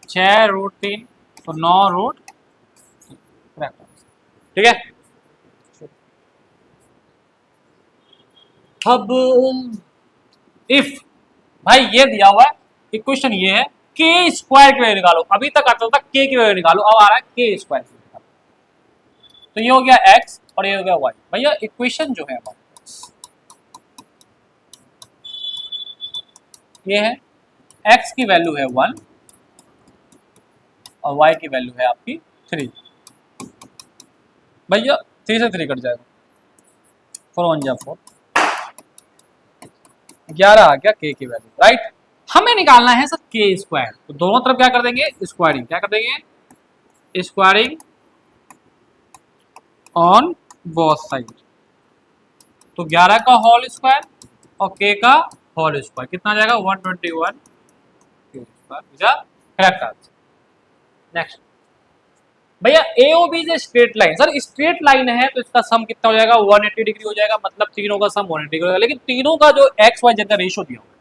6√3 तो 9 ठीक है। अब इफ भाई ये दिया हुआ है इक्वेशन, ये है के स्क्वायर की वैल्यू निकालो, अभी तक आता था के की वैल्यू निकालो, अब आ रहा है के स्क्वायर की वैल्यू, तो ये हो गया एक्स और ये हो गया वाई। भैया इक्वेशन जो है ये है एक्स की वैल्यू है 1 और वाई की वैल्यू है आपकी 3। भैया 3 से 3 कट जाएगा, 4 1 जा 4, 11 आ गया के की वैल्यू, राइट। हमें निकालना है सर के स्क्वायर, तो दोनों तरफ क्या कर देंगे स्क्वायरिंग, क्या कर देंगे स्क्वायरिंग ऑन बोथ साइड, तो 11 का होल स्क्वायर और के का होल स्क्वायर कितना आ जाएगा 121 के स्क्वायर, करेक्ट आंसर। नेक्स्ट भैया AOB is straight line, sir straight line है तो इसका सम कितना हो जाएगा 180 डिग्री हो जाएगा, मतलब तीनों का सम 180 डिग्री हो जाएगा, लेकिन तीनों का जो एक्स वाई जेड का रेशियो दिया हुआ है,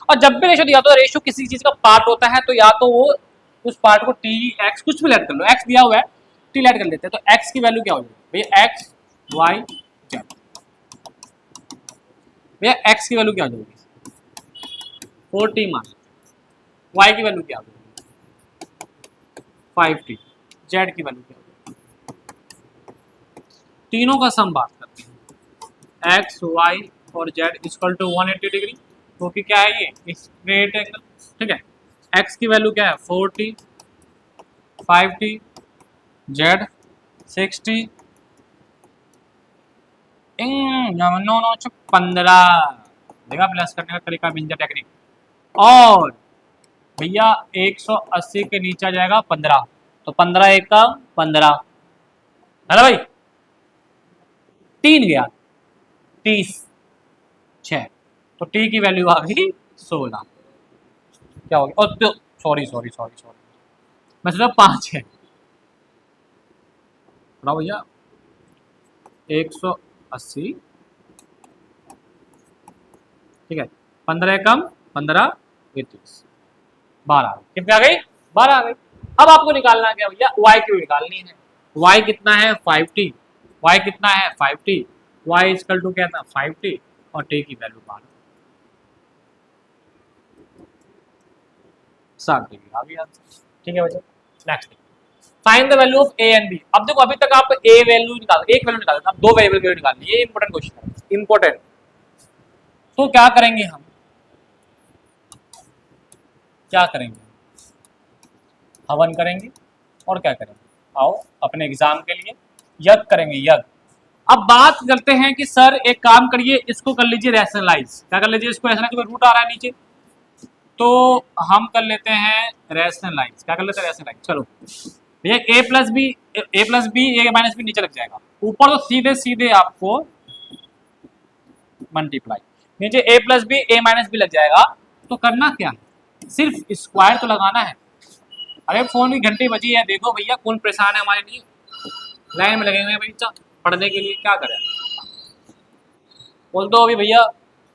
और जब भी रेशियो दिया तो रेशियो किसी चीज का पार्ट होता है, तो या तो वो उस पार्ट को टी एक्स कुछ भी लेट कर लो, एक्स दिया हुआ है टी लेट कर लेते हैं, तो एक्स की वैल्यू क्या हो जाएगी भैया एक्स वाई जेड, भैया एक्स की वैल्यू क्या हो जाएगी 4t मान, वाई की वैल्यू क्या हो जाएगी 5t, जेड की वैल्यू क्या हो जाएगी, तीनों का सम बात करते हैं एक्स वाई और जेड इक्वल टू 180 डिग्री, क्योंकि क्या है ये स्ट्रेट एंगल, ठीक है। एक्स की वैल्यू क्या है 4t 5t जेड 6t 15, देखा प्लस करने का तरीका बिंजा टेक्निक, और भैया 180 के नीचे आ जाएगा 15, तो 15 एक का 15 है ना भाई, 3 गया 30 6, तो टी की वैल्यू आ गई 16, क्या हो गया और सॉरी मैं सोचा 5 है, बताओ भैया 180 ठीक है 15 कम 15 30 12 कितनी आ गई 12 आ गई। अब आपको निकालना क्या भैया y की निकालनी है, y कितना है 5t, y कितना है 5t, y इक्वल टू क्या था 5t और t की वैल्यू 12, 60 डिग्री आ गई आंसर, ठीक है बच्चों। Next find the value of a and b। अब देखो अभी तक आप a वैल्यू निकाल, एक वैल्यू निकाल, अब दो वेरिएबल की वैल्यू निकालनी है, ये इंपॉर्टेंट क्वेश्चन है इंपॉर्टेंट। तो क्या करेंगे हम, क्या करेंगे हवन करेंगे और क्या करेंगे, आओ अपने एग्जाम के लिए यज्ञ करेंगे यज्ञ। अब बात करते हैं कि सर एक काम करिए इसको कर लीजिए रैशनलाइज, क्या कर लीजिए इसको रैशनलाइज, रूट आ रहा है नीचे तो हम कर लेते हैं रैशनलाइज, क्या कर लेते हैं रैशनलाइज। चलो भैया a plus B a minus B नीचे लग जाएगा, ऊपर तो सीधे सीधे आपको मल्टीप्लाई, नीचे a plus B a minus B लग जाएगा, तो करना क्या है सिर्फ स्क्वायर तो लगाना है। अरे फोन की घंटी बजी है, देखो भैया कौन परेशान है हमारे लिए, लाइन में लगे हुए हैं भैया पढ़ने के लिए, क्या करें बोल दो अभी भैया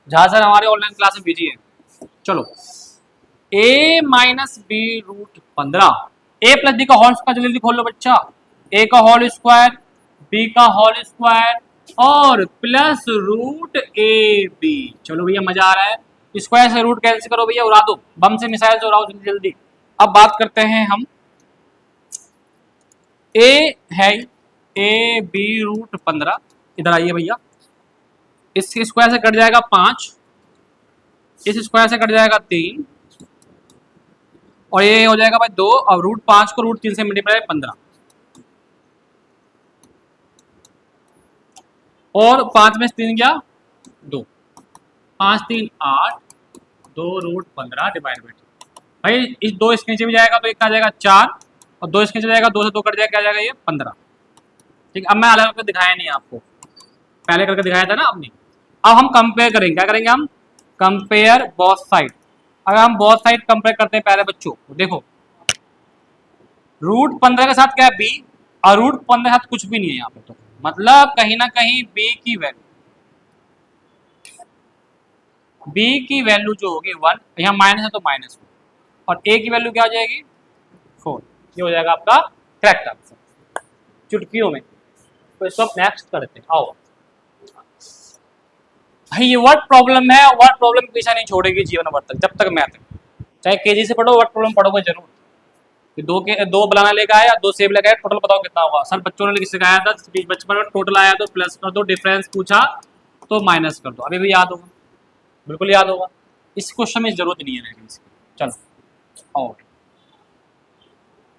जहां सर हमारे ऑनलाइन क्लास में बिजी है। चलो a minus B root 15, a plus B का होल स्क्वायर जल्दी खोल लो बच्चा, a का होल स्क्वायर, b का होल स्क्वायर और प्लस रूट ए बी। चलो भैया मजा आ रहा है, स्क्वायर से रूट कैंसिल करो भैया, उड़ा दो, बम से मिसाइल से उड़ाओ जल्दी जल्दी। अब बात करते हैं हम, a है a b रूट 15, इधर आइए भैया, इस स्क्वायर से कट जाएगा 5, इस स्क्वायर से कट जाएगा 3 और ये हो जाएगा भाई 2 और रूट 5 को रूट 3 से मल्टीप्लाई 15 और 5 में 3 गया 2, 5 3 8, 2 रूट 15 डिवाइड बाई 2। भाई इस 2 इसके नीचे भी जाएगा तो एक आ जाएगा 4 और 2 इसके नीचे जाएगा, 2 से 2 कट जाएगा, क्या जाएगा ये 15। ठीक, अब मैं अलग करके दिखाया नहीं आपको, पहले करके दिखाया था ना आपने। अब हम कंपेयर करेंगे, क्या करेंगे हम, कंपेयर बोथ साइड। अगर हम बोथ साइड कंपेयर करते हैं प्यारे बच्चों, देखो रूट 15 के साथ क्या है b और रूट 15 के साथ कुछ भी नहीं है यहाँ पे, तो मतलब कहीं ना कहीं b की वैल्यू जो होगी 1, यहाँ माइनस है तो माइनस 1 और a की वैल्यू क्या हो जाएगी 4। ये हो जाएगा आपका करेक्ट आंसर चुटकियों में। तो इसको आप नेक्स्ट करते हैं, आओ भाई ये वर्ड प्रॉब्लम है, वर्ड प्रॉब्लम पीछा नहीं छोड़ेगी जीवन भर तक, जब तक मैथ है, चाहे केजी से पढ़ो वर्ड प्रॉब्लम पढ़ोगे जरूर। दो बनाना लेकर आया, 2 सेब लेकर आया, टोटल बताओ कितना होगा। सर बच्चों ने सिखाया था बचपन में, टोटल आया तो प्लस कर दो, डिफरेंस पूछा तो माइनस कर दो, अभी भी याद होगा, बिल्कुल याद होगा, इस क्वेश्चन में जरूरत नहीं है लेकिन इसकी। चलो और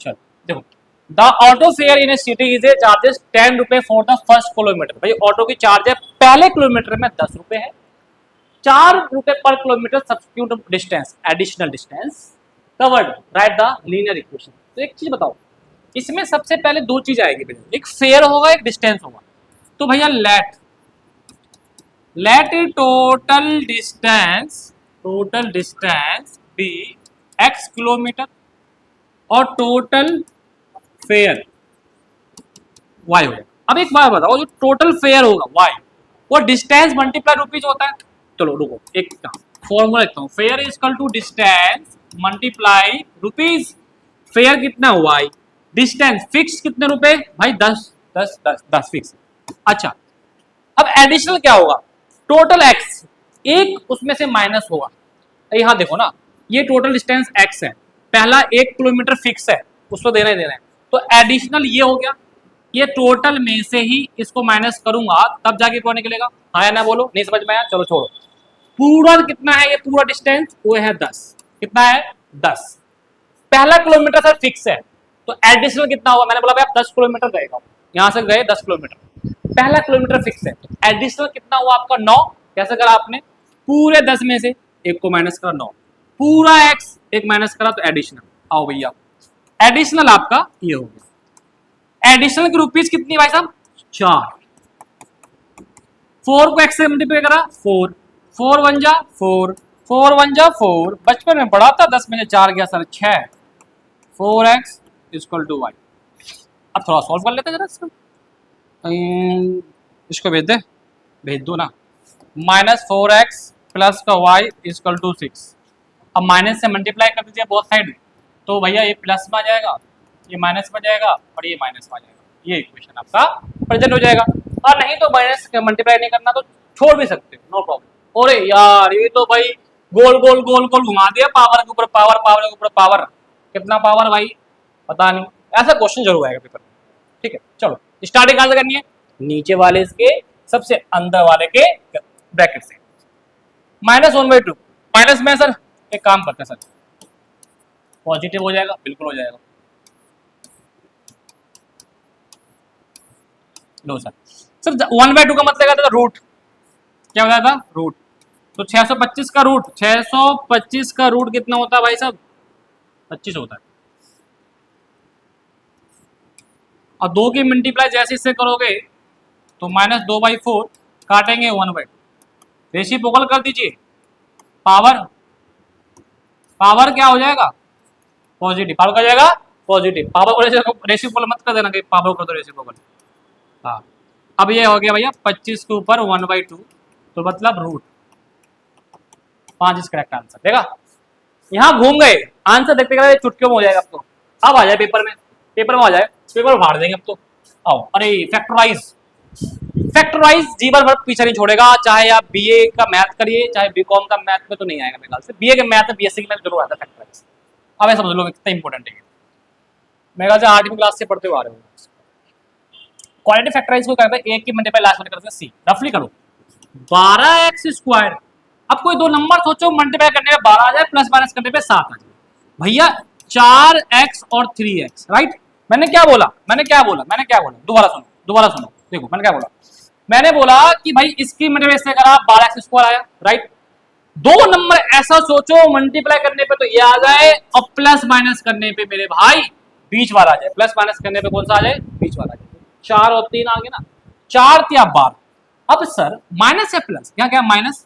चलो देखो, the auto fair in A city is a charges 10 रुपए फॉर द फर्स्ट किलोमीटर। भाई ऑटो की चार्ज है पहले किलोमीटर में 10 रुपए है, 4 रुपए पर kilometre substitute distance, additional distance covered, right the linear equation. तो एक चीज बताओ, इसमें सबसे पहले 2 चीज आएगी, एक फेयर होगा एक डिस्टेंस होगा। तो भैया let total distance be x kilometre और टोटल फेयर y हो जाएगा। अब एक बात बताओ, जो टोटल फेयर होगा y वो डिस्टेंस मल्टीप्लाई रुपीज होता है। चलो रुको, एक फॉर्मूला लिखता हूँ, fare is equal to distance multiply rupees. Fare कितना y, डिस्टेंस फिक्स कितने रुपए भाई 10 10 10 10 फिक्स। अच्छा अब एडिशनल क्या होगा, टोटल x, एक उसमें से माइनस होगा। यहाँ देखो ना, ये टोटल डिस्टेंस x है, पहला 1 किलोमीटर फिक्स है, उसको देना ही देना है, तो एडिशनल ये हो गया, ये टोटल में से ही इसको माइनस करूंगा तब जाके कौन निकलेगा, हाँ या ना बोलो, नहीं समझ में आया, चलो छोड़ो। पूरा कितना है, ये पूरा डिस्टेंस वो है 10, कितना है 10, पहला किलोमीटर सर फिक्स है, तो एडिशनल कितना होगा, मैंने बोला भाई आप 10 किलोमीटर गएगा, यहाँ से गए 10 किलोमीटर, पहला किलोमीटर फिक्स है, तो एडिशनल कितना हुआ आपका 9। कैसे करा आपने, पूरे 10 में से एक को माइनस करा 9, पूरा x एक माइनस करा तो एडिशनल। आओ भैया एडिशनल आपका ये हो गया, एडिशनल की रुपीज कितनी भाई साहब 4, 4 को x से मल्टीप्लाई करा 4, 4 1 जा 4, 4 1 जा 4, बचपन में पढ़ा था 10 में से 4 गया sir 6, 4x equal to y। अब थोड़ा सॉल्व कर लेते जरा इसको भेज दो ना, -4x प्लस का y इक्वल टू 6। अब माइनस से मल्टीप्लाई कर दीजिए बोथ साइड, तो भैया ये प्लस में आ जाएगा, ये माइनस में जाएगा और ये माइनस में आ जाएगा, ये इक्वेशन आपका प्रेजेंट हो जाएगा। और नहीं तो माइनस मल्टीप्लाई नहीं करना तो छोड़ भी सकते हो, नो प्रॉब्लम। अरे यार ये तो भाई गोल गोल गोल गोल घुमा दिया, पावर के ऊपर पावर, पावर के ऊपर पावर, कितना पावर भाई पता नहीं, ऐसा क्वेश्चन जरूर आएगा पेपर में। ठीक है चलो स्टार्टिंग कहाँ से करनी है, नीचे वाले इसके सबसे अंदर वाले के ब्रैकेट से, -1/2, माइनस में सर एक काम करते हैं सर, पॉजिटिव हो जाएगा, बिल्कुल हो जाएगा, लो सर। सर 1/2 का मतलब क्या था, रूट, क्या होता था रूट, तो 625 का रूट, 625 का रूट कितना होता है भाई साहब 25 होता है। अब 2 की मल्टीप्लाई जैसे इससे करोगे तो -2/4 काटेंगे 1/2, रेसिप्रोकल कर दीजिए, पावर पावर क्या हो जाएगा पॉजिटिव, पावर क्या हो जाएगा पॉजिटिव, पावर को रेसिप्रोकल मत कर देना कि पावर कर दो रेसिप्रोकल। हाँ अब ये हो गया भैया 25 के ऊपर 1/2, तो मतलब रूट, 5 इज करेक्ट आंसर। देखा, यहाँ घूम गए, आंसर देखते गए चुटकियों में हो जाएगा। अब तो अब आ जाए पेपर में, पेपर में आ जाए, पेपर फाड़ देंगे अब तो। आओ, अरे फैक्टराइज, फैक्टराइज जीवन भर पीछे नहीं छोड़ेगा, चाहे आप बीए का मैथ करिए, चाहे बीकॉम का मैथ में तो नहीं आएगा मेरे ख्याल से, बीए के मैथ में बीएससी के मैथ जरूर आता है फैक्टराइज। अब ऐसा समझ लो कितना इंपॉर्टेंट है मेरे ख्याल से, 8वीं क्लास से पढ़ते हुए आ रहे हो। क्वालिटी फैक्टराइज को कहते हैं, एक की मल्टीप्लाई लास्ट में करते हैं सी, रफली करो 12x²। अब कोई दो नंबर सोचो, मल्टीप्लाई करने में 12 आ जाए, प्लस माइनस करने पे 7 आ जाए, भैया 4x और 3x, राइट। मैंने क्या बोला, दोबारा सुनो, देखो मैंने क्या बोला, मैंने बोला कि भाई इसकी मल्टीप्लाई से करा 12x² आया, राइट। दो नंबर ऐसा सोचो मल्टीप्लाई करने पे तो ये आ जाए, और प्लस माइनस करने पे मेरे भाई बीच वाला आ जाए, प्लस माइनस करने पे कौन सा आ जाए, बीच वाला आ जाए। 4 और 3 आ गए ना, 4 या 12। अब सर माइनस या प्लस, क्या क्या माइनस,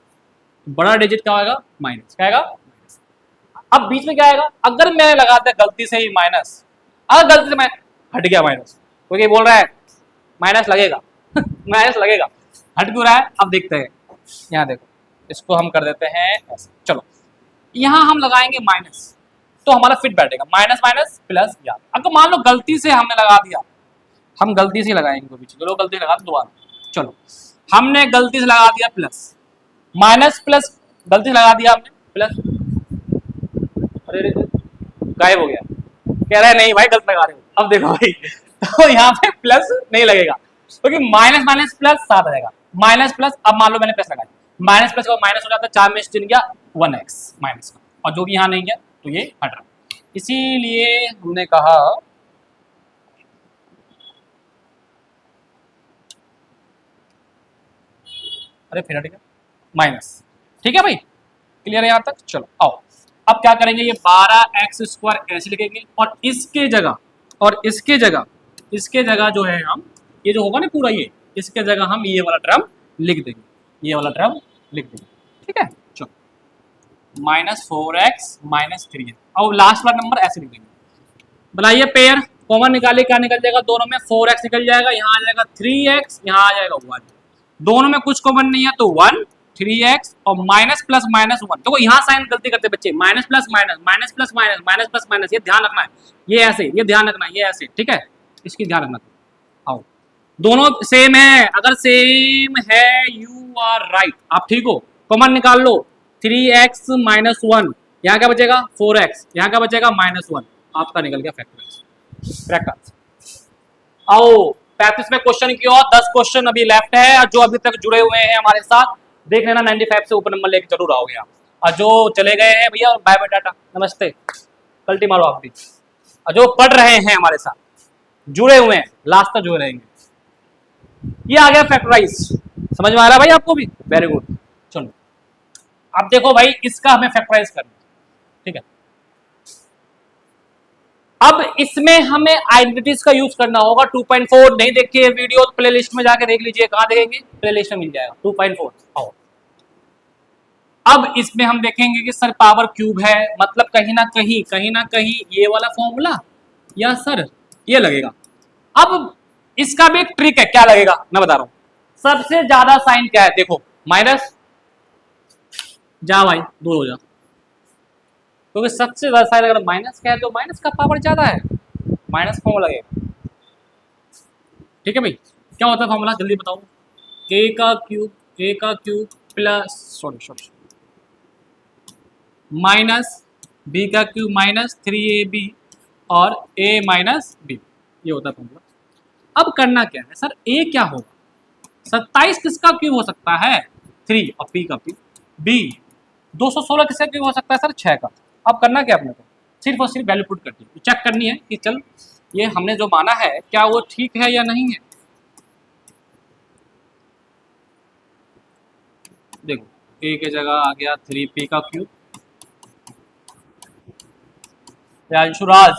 बड़ा डिजिट क्या आएगा, माइनस, क्या आएगा। अब बीच में क्या आएगा, अगर मैं लगा दिया गलती से ही माइनस, अगर गलती से मैं हट गया माइनस, क्योंकि बोल रहा है माइनस लगेगा माइनस लगेगा, हट क्यों रहा है, अब देखते हैं। यहाँ देखो, इसको हम कर देते हैं ऐसे, चलो यहाँ हम लगाएंगे माइनस, तो हमारा फिट बैठेगा, माइनस माइनस प्लस। या अगर मान लो गलती से हमने लगा दिया, हम गलती से लगाएंगे पीछे, चलो गलती से लगा दोबारा, चलो हमने गलती से लगा दिया प्लस, माइनस प्लस गलती से लगा दिया हमने प्लस, अरे गायब हो गया, कह रहा है नहीं भाई गलत लगा रहे हो। अब देखो भाई तो यहाँ पे प्लस नहीं लगेगा, क्योंकि माइनस माइनस प्लस 7 आ जाएगा, माइनस प्लस, अब मान लो मैंने प्लस लगाया, माइनस प्लस का माइनस हो जाता है, 4 में से 3 गया 1x माइनस का, और जो कि यहाँ नहीं गया तो ये हट रहा। इसीलिए हमने कहा अरे फिर हट गया माइनस, ठीक है भाई, क्लियर है यहाँ तक। चलो आओ, अब क्या करेंगे, ये 12x² ऐसे लिखेंगे, और इसके जगह जो है हम, ये जो होगा ना पूरा ये, इसके जगह हम ये वाला टर्म लिख देंगे, ये वाला टर्म लिख देंगे, ठीक है। चलो -4x -3 और लास्ट वाला नंबर ऐसे लिख देंगे। बनाइए पेयर, कॉमन निकालिए, क्या निकल जाएगा, दोनों में 4x निकल जाएगा, यहाँ आ जाएगा 3x, यहाँ आ जाएगा 1, दोनों में कुछ कॉमन नहीं है तो 1 3x और माइनस प्लस माइनस 1। देखो यहाँ साइन गलती करते बच्चे, minus plus minus, minus plus minus, minus plus minus, ये ध्यान रखना है, ये ऐसे, ये ध्यान रखना है, ये ऐसे, ठीक है, इसकी ध्यान रखना। आओ दोनों सेम है, अगर सेम है यू आर राइट, आप ठीक हो, कॉमन निकाल लो, 3x -1, यहाँ क्या बचेगा 4x, यहाँ क्या बचेगा -1, आपका निकल गया फैक्टर। आओ 35 में क्वेश्चन की और 10 क्वेश्चन अभी लेफ्ट है, और जो अभी तक जुड़े हुए हैं हमारे साथ देख लेना, 95 से ऊपर नंबर लेके जरूर आओगे आप, और जो चले गए हैं भैया बाय बाय टाटा नमस्ते, कल्टी मारो आप भी, और जो पढ़ रहे हैं हमारे साथ जुड़े हुए हैं लास्ट तक जुड़े रहेंगे। ये आ गया फैक्टराइज, समझ में आ रहा है भाई आपको भी, वेरी गुड। चलो अब देखो भाई, इसका हमें फैक्टराइज करना, ठीक है। अब इसमें हमें आइडेंटिटीज का यूज करना होगा। 2.4 नहीं देखिए वीडियो तो प्ले लिस्ट में जाके देख लीजिए, कहां देखेंगे, प्ले लिस्ट में मिल जाएगा 2.4। आओ अब इसमें हम देखेंगे कि सर पावर क्यूब है, मतलब कहीं ना कहीं ये वाला फॉर्मूला या सर ये लगेगा। अब इसका भी एक ट्रिक है, क्या लगेगा मैं बता रहा हूं, सबसे ज्यादा साइन क्या है, देखो माइनस, जा भाई दूर हो जा, क्योंकि सबसे ज्यादा साइन अगर माइनस का है तो माइनस का पावर ज्यादा है, माइनस फॉर्मूला लगेगा, ठीक है भाई। क्या होता है फॉर्मूला जल्दी बताओ, a का cube plus sorry minus b का क्यूब माइनस 3ab और a माइनस b, ये होता है फॉर्मूला। अब करना क्या है सर, a क्या होगा, 27 किसका क्यूब हो सकता है 3 और p का क्यूब, b 216 किसका क्यूब हो सकता है सर 6 का। अब करना क्या अपने को, सिर्फ और सिर्फ वैल्यू पुट करनी है, चेक करनी है कि चल ये हमने जो माना है क्या वो ठीक है या नहीं है। देखो a के जगह आ गया 3p का क्यूब, अंशुराज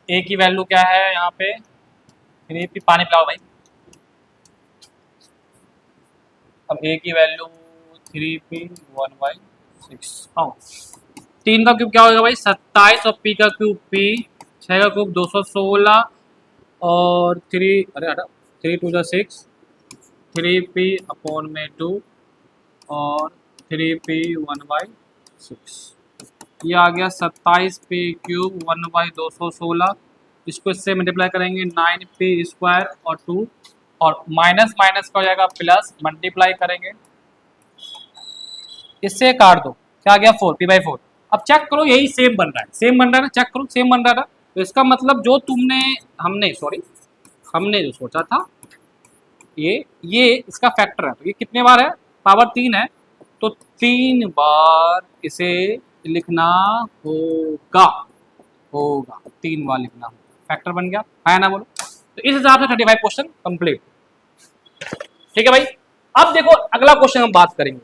a की वैल्यू क्या है यहाँ पे 3p, पानी पिलाओ भाई। अब a की वैल्यू 3p 1/6, आओ 3 का क्यूब क्या होगा भाई 27 और p का क्यूब p, 6 का क्यूब 216 और 3 2 6, 3p अपॉन में 2 और 3p1/6। ये आ गया 27p³ 1/216। इसको इससे मल्टीप्लाई करेंगे 9p² और 2, और माइनस माइनस का हो जाएगा प्लस, मल्टीप्लाई करेंगे, इससे काट दो, क्या आ गया 4p/4। अब चेक करो, यही सेम बन रहा है, सेम बन रहा है ना, चेक करो सेम बन रहा है ना। तो इसका मतलब जो हमने जो सोचा था, ये इसका फैक्टर है, तो ये कितने बार है, पावर 3 है, तो 3 बार इसे लिखना होगा, 3 बार लिखना होगा, फैक्टर बन गया है ना, बोलो। तो इस हिसाब से 35 क्वेश्चन कंप्लीट। ठीक है भाई, अब देखो अगला क्वेश्चन हम बात करेंगे।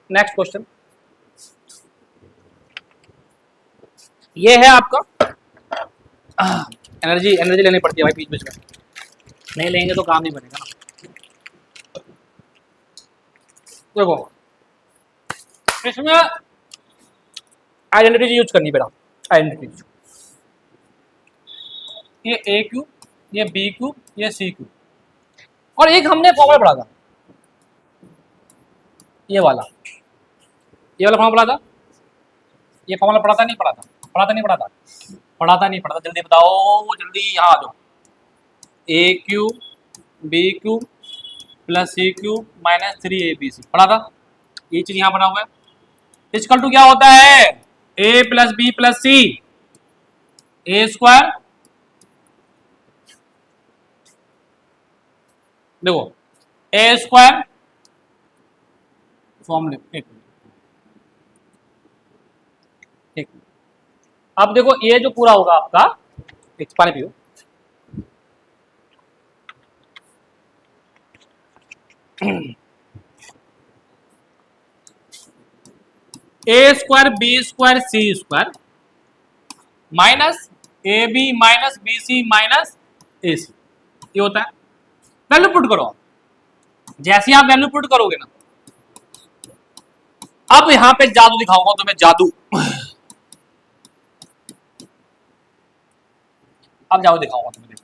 नेक्स्ट क्वेश्चन ये है आपका, एनर्जी लेनी पड़ती है भाई बीच बीच में, नहीं लेंगे तो काम नहीं बनेगा ना। देखो इसमें आइडेंटिटी यूज करनी बेटा, आइडेंटिटी, ये a³, ये b³, ये c³, और एक हमने फॉर्मूला पढ़ा था, ये वाला फॉर्मूला पढ़ा था, ये फॉर्मूला पढ़ा था नहीं पढ़ा था, जल्दी बताओ, जल्दी यहाँ आ जाओ। a³ b³ plus c³ minus 3abc पढ़ा था, ये चीज यहाँ बना हुआ है। इक्वल टू क्या होता है, a plus B plus c, a², देखो a² फॉर्मूले, एक अब देखो ये जो पूरा होगा आपका, एक पानी पियो, a² b² c² minus ab minus bc minus ac, ये होता है। वैल्यू पुट करो, जैसे ही आप वैल्यू पुट करोगे ना, अब यहां पे जादू दिखाऊंगा तुम्हें, जादू, अब जादू दिखाऊंगा तुम्हें, देखो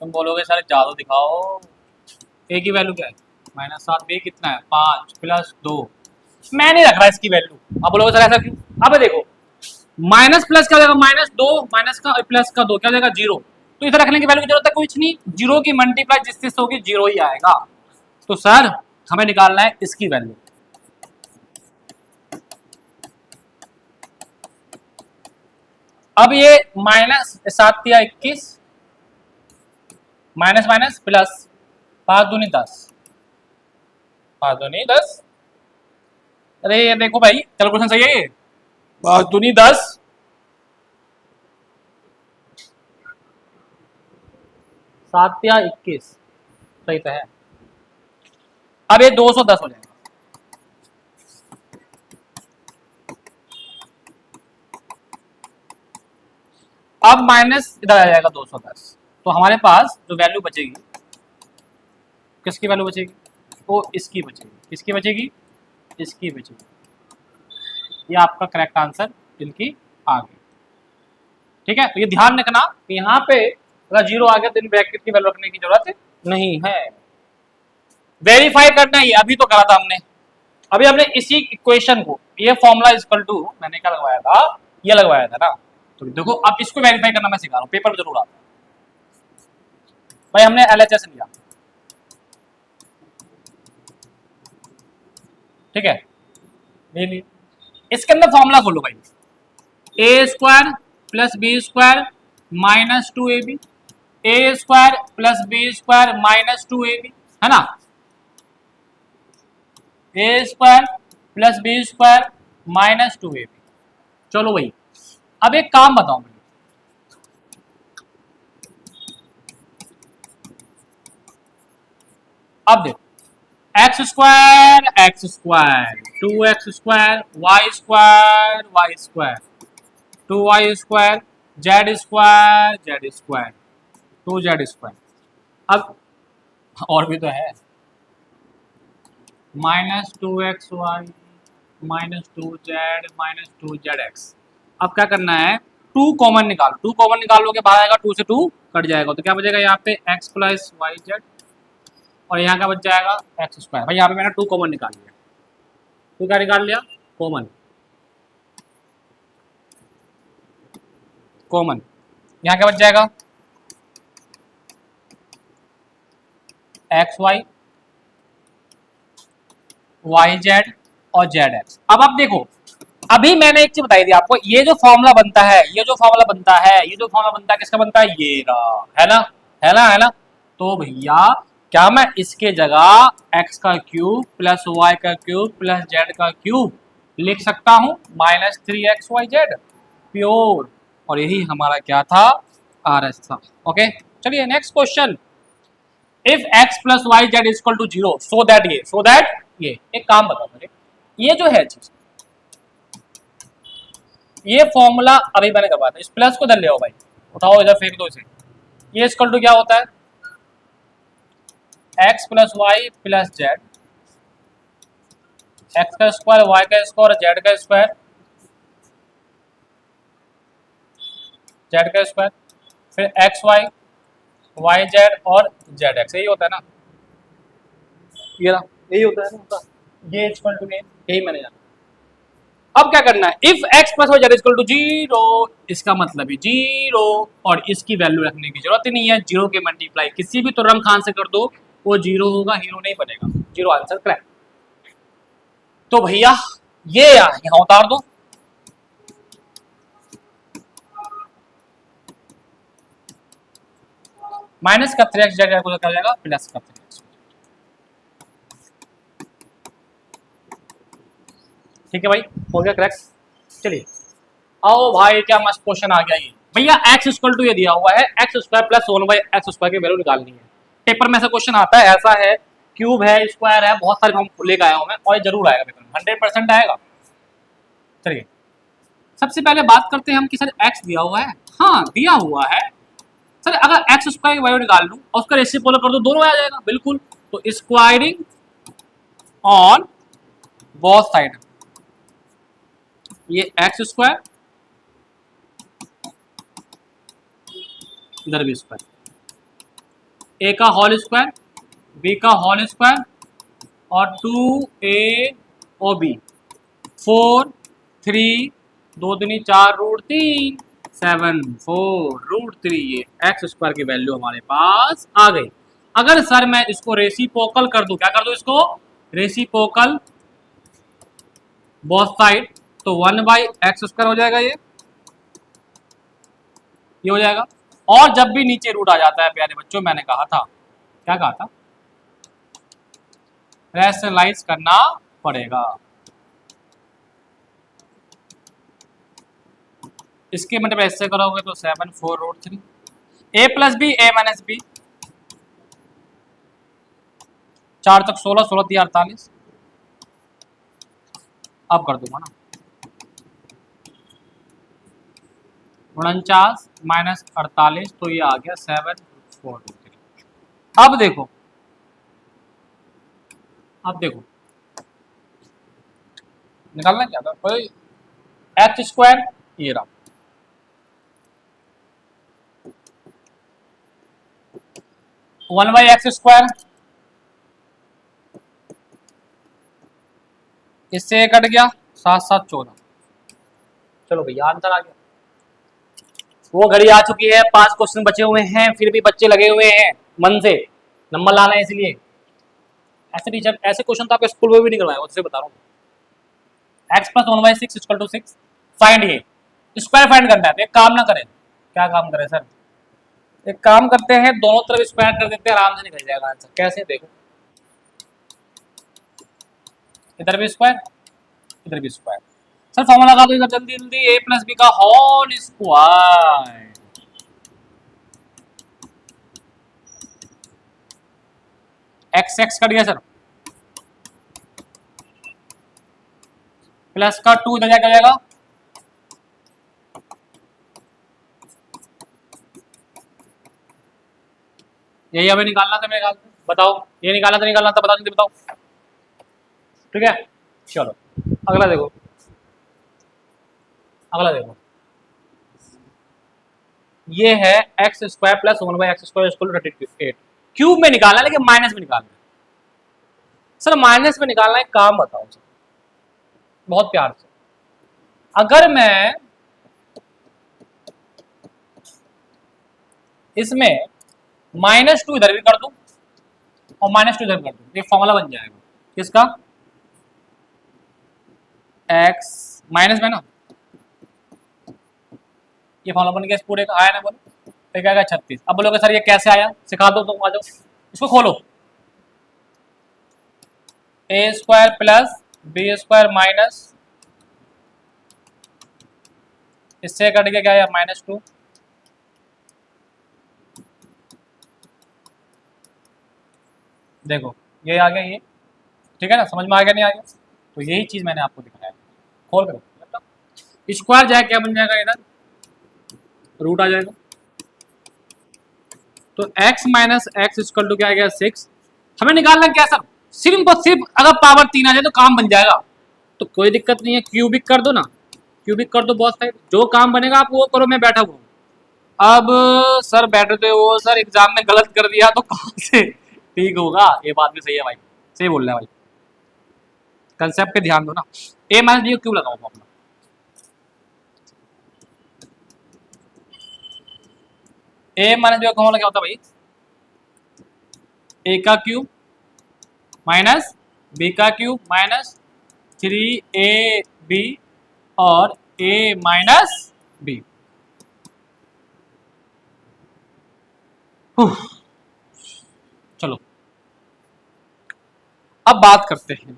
तुम बोलोगे सर जादू दिखाओ, a की वैल्यू क्या है -7, b कितना है 5 प्लस 2, मैं नहीं रख रहा इसकी वैल्यू। आप बोलोगे सर ऐसा क्यों, अब देखो माइनस प्लस क्या हो जाएगा, -2 माइनस का प्लस का 2 क्या हो जाएगा 0, तो इधर रखने की वैल्यू की जरूरत है कुछ नहीं, 0 की मल्टीप्लाई जिससे होगी 0 ही आएगा। तो सर हमें निकालना है इसकी वैल्यू, अब ये -7×21 माइनस माइनस प्लस 5 दूनी 10, 5 दूनी 10, अरे ये देखो भाई कैलकुलेशन सही है, ये 5 दूनी 10, 7×21 सही तो है। अब ये 210 हो जाएगा, अब माइनस इधर आ जाएगा 210, तो हमारे पास जो वैल्यू बचेगी, किसकी वैल्यू बचेगी, वो इसकी बचेगी, किसकी बचेगी, इसकी बचेगी। ये आपका करेक्ट आंसर इनकी आ गई। ठीक है, तो ये ध्यान रखना कि यहाँ पे अगर 0 आ गया तो इन ब्रैकेट की वैल्यू रखने की जरूरत नहीं है। वेरीफाई करना है, ये अभी तो करा था हमने, अभी हमने इसी इक्वेशन को, ये फॉर्मूला इक्वल टू मैंने क्या लगवाया था, ये लगवाया था ना, तो देखो अब इसको वेरीफाई करना मैं सिखा रहा हूँ, पेपर में जरूर आता है भाई, हमने LHS लिया, ठीक है, ले लिया, इसके अंदर फॉर्मूला खोलो भाई, a² plus b² minus 2ab, a² plus b² minus 2ab, है ना, a² plus b² minus 2ab। चलो भाई अब एक काम बताओ मुझे, अब देखो x² 2x² y² 2y² z² 2z², अब और भी तो है, -2xy -2z -2zx। अब क्या करना है, 2 कॉमन निकालो, 2 कॉमन निकालोगे बाहर आएगा, 2 से 2 कट जाएगा, तो क्या बचेगा यहाँ पे x प्लस वाई जेड और यहाँ का बच जाएगा एक्स स्क्वायर। भाई यहाँ पे मैंने 2 कॉमन निकाल लिया। 2 क्या निकाल लिया? कॉमन। कॉमन यहाँ क्या बच जाएगा? एक्स वाई, वाई जेड और जेड एक्स। अब आप देखो, अभी मैंने एक चीज बताई थी आपको, ये जो फॉर्मूला बनता है, ये जो फॉर्मूला बनता है, ये जो फॉर्मूला बनता है, किसका बनता है? ये रहा, है ना, है ना, है ना। तो भैया क्या मैं इसके जगह x का क्यूब प्लस y का क्यूब प्लस z का क्यूब लिख सकता हूं? -3xyz pure. और यही हमारा क्या था? RS था। ओके, चलिए next question. If x plus y z is equal to 0 so that ये एक काम बताओ मुझे, ये जो है चीज, ये फॉर्मूला अभी मैंने करवाया था, इस प्लस को इधर ले आओ भाई, उठाओ इधर फेंक दो इसे। ये इक्वल टू क्या होता है? x plus y plus z, x का स्क्वायर, वाई का स्क्वायर, जेड का स्क्वायर, जेड का स्क्वायर, फिर एक्स वाई, वाई जेड और जेड एक्स, यही होता है ना? ये रहा, यही होता है ना? ये इक्वल टू यही मैंने जाना। अब क्या करना है? If x plus y z equal to 0, इसका मतलब है 0, और इसकी वैल्यू रखने की जरूरत ही नहीं है। 0 के मल्टीप्लाई किसी भी तुर्रम खान से कर दो, वो 0 होगा, हीरो नहीं बनेगा। 0 आंसर करेक्ट। तो भैया ये यहां उतार दो, माइनस का 3x जेड को क्या जाएगा? प्लस का 3x। ठीक है भाई, हो गया करेक्ट। चलिए आओ भाई, क्या मस्त क्वेश्चन आ गया ये भैया। x इक्वल टू ये दिया हुआ है x square plus 1/x square की वैल्यू निकालनी है। पेपर में ऐसा क्वेश्चन आता है, ऐसा है, क्यूब है, स्क्वायर है, बहुत सारे हम लेकर आया हूं मैं, और ये जरूर आएगा पेपर में, 100% आएगा। चलिए सबसे पहले बात करते हैं हम कि सर x दिया हुआ है। हाँ दिया हुआ है सर, अगर एक्स स्क्वायर की वैल्यू निकाल लूं और उसका रेसिप्रोकल कर दो, दोनों आ जाएगा बिल्कुल। तो स्क्वायरिंग ऑन बोथ साइड, ये एक्स स्क्वायर, इधर भी स्क्वायर, ए का होल स्क्वायर, बी का होल स्क्वायर और 2ab, 4 3 2 दूनी 4 √3 7 4 √3, ये एक्स स्क्वायर की वैल्यू हमारे पास आ गई। अगर सर मैं इसको रेसिप्रोकल कर दूं, क्या कर दूं इसको? रेसिप्रोकल बोथ साइड, तो 1/x स्क्वायर हो जाएगा, ये हो जाएगा। और जब भी नीचे रूट आ जाता है प्यारे बच्चों, मैंने कहा था, क्या कहा था? रैशनलाइज करना पड़ेगा। इसके मतलब ऐसे करोगे तो 7 4 √3, a plus B A minus b, 4 तक 16, 16 3 48, अब कर दूंगा ना, 49 माइनस 48, तो ये आ गया 7 4 √3। अब देखो, निकालना क्या था भाई? एक्स स्क्वायर, ये रहा, वन बाई एक्स स्क्वायर, इससे कट गया, 7 7 14। चलो भैया आंसर आ गया। वो घड़ी आ चुकी है, 5 क्वेश्चन बचे हुए हैं, फिर भी बच्चे लगे हुए हैं मन से नंबर लाना है, इसलिए ऐसे टीचर, ऐसे क्वेश्चन तो आपके स्कूल में भी नहीं करवाए, उससे बता रहा हूँ। X plus 1/6 equal to 6, find ये स्क्वायर फाइंड करना है। तो एक काम ना करें, क्या काम करें सर? एक काम करते हैं, दोनों तरफ स्क्वायर कर देते हैं, आराम से निकल जाएगा आंसर। कैसे? देखो, इधर भी स्क्वायर, इधर भी स्क्वायर। सर फॉर्मूला लगा दो इधर जल्दी जल्दी, a प्लस बी का whole square, x x cut गया सर, प्लस का 2 इधर क्या जाएगा, यही हमें निकालना था मेरे ख्याल से। बताओ, ये निकालना था, बताओ जल्दी बताओ। ठीक है, चलो अगला देखो, ये है x square plus 1/x square equal to 38। Cube में निकालना है, लेकिन माइनस में निकालना है। सर माइनस में निकालना है, काम बताओ सर बहुत प्यार से। अगर मैं इसमें -2 इधर भी कर दूं और -2 इधर कर दूं, ये फॉर्मूला बन जाएगा किसका, x माइनस में ना, ये फॉर्मूला बन गया इस पूरे का, आया ना बोलो, तो क्या आएगा 36। अब बोलोगे सर ये कैसे आया, सिखा दो तुम, आ जाओ इसको खोलो, a² प्लस b² माइनस, इससे कट के क्या आया -2, देखो ये आ गया, ये ठीक है ना, समझ में आ गया नहीं आ गया, तो यही चीज मैंने आपको दिखाया, खोल कर स्क्वायर जाए क्या बन जाएगा, इधर रूट आ जाएगा, तो x minus x equal to क्या आ गया 6। हमें निकालना क्या सर, सिर्फ और सिर्फ अगर पावर 3 आ जाए तो काम बन जाएगा, तो कोई दिक्कत नहीं है, क्यूबिक कर दो ना, क्यूबिक कर दो बहुत साइड, जो काम बनेगा आप वो करो, मैं बैठा हूँ। अब सर बैठते हो सर, एग्जाम में गलत कर दिया तो कहाँ से ठीक होगा, ये बात भी सही है भाई, सही बोल रहे हैं भाई, कंसेप्ट पे ध्यान दो ना। a माइनस बी क्यूब लगाओ अपना, a माइनस बी का फॉर्मूला क्या होता है भाई, a का क्यूब माइनस b का क्यूब माइनस 3ab और a माइनस b। चलो अब बात करते हैं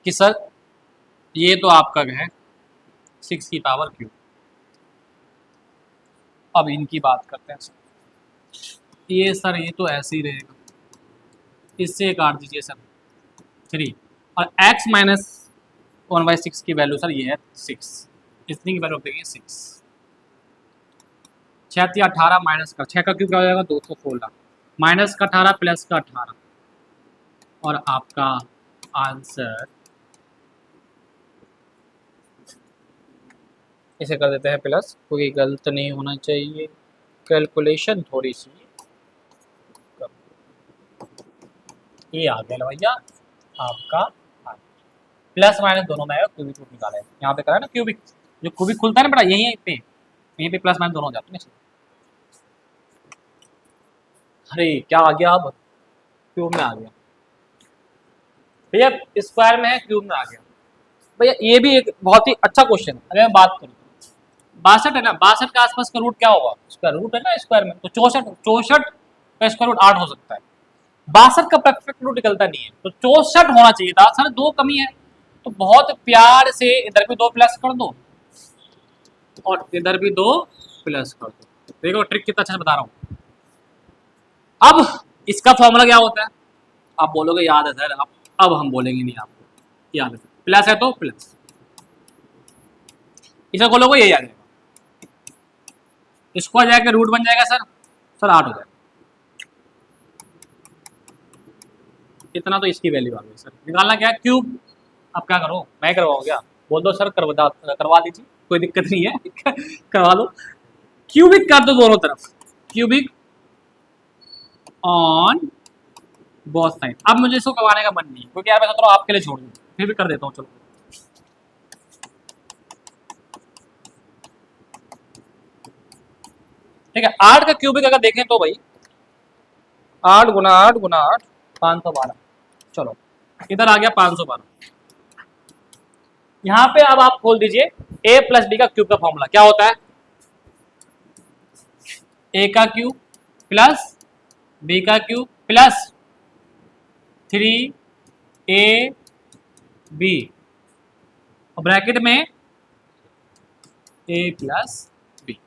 कि सर ये तो आपका है 6 की पावर क्यूब, अब इनकी बात करते हैं सर, ये सर ये तो ऐसे ही रहेगा, इससे काट दीजिए सर 3, और x माइनस 1/6 की वैल्यू सर ये है 6, इतनी की वैल्यू देखिए 6, 6 या 18 माइनस का 6 का क्यूब क्या हो जाएगा 216, माइनस का 18 प्लस का 18, और आपका आंसर इसे कर देते हैं प्लस, कोई गलत नहीं होना चाहिए, कैलकुलेशन थोड़ी सी, ये आ गया भैया आपका प्लस माइनस दोनों में आएगा, क्यूबिक रूट निकाला है, यहाँ पे करा है ना क्यूबिक, जो क्यूबिक खुलता है ना बेटा यहीं पे प्लस माइनस दोनों हो जाते हैं। अरे क्या आ गया, अब क्यूब में आ गया भैया, स्क्वायर में है क्यूब में आ गया भैया, ये भी एक बहुत ही अच्छा क्वेश्चन है। अगर मैं बात करूँ 62 है ना, 62 के आसपास का रूट क्या होगा, स्क्वायर रूट है ना स्क्वायर में, तो 64 का स्क्वायर रूट 8 हो सकता है, 62 का परफेक्ट रूट निकलता नहीं है, तो 64 होना चाहिए था सर, 2 कमी है, तो बहुत प्यार से इधर भी 2 प्लस कर दो और इधर भी 2 प्लस कर दो, देखो ट्रिक कितना अच्छा बता रहा हूँ। अब इसका फॉर्मूला क्या होता है, आप बोलोगे याद है सर, अब हम बोलेंगे नहीं आपको, याद है प्लस है तो प्लस, इसे बोलोगे यही आ जाएगा, इसको आ जाएगा रूट बन जाएगा सर 8 हो जाएगा, इतना तो इसकी वैल्यू आ गई सर, निकालना क्या है क्यूब, अब क्या करो, मैं करवाऊँ क्या, बोल दो सर करवा दीजिए, कोई दिक्कत नहीं है करवा दो, क्यूबिक कर दो दोनों तरफ, क्यूबिक ऑन बोथ साइड। अब मुझे इसको करवाने का मन नहीं है, क्योंकि यार मैं सोच रहा हूँ आपके लिए छोड़ दूँ, फिर भी कर देता हूँ, चलो ठीक है। 8 का क्यूबिक अगर देखें तो भाई 8 गुना 8 गुना 8 512, चलो इधर आ गया 512, यहां पे अब आप खोल दीजिए a प्लस बी का क्यूब का फॉर्मूला क्या होता है, a का क्यूब प्लस b का क्यूब प्लस 3ab और ब्रैकेट में a प्लस बी,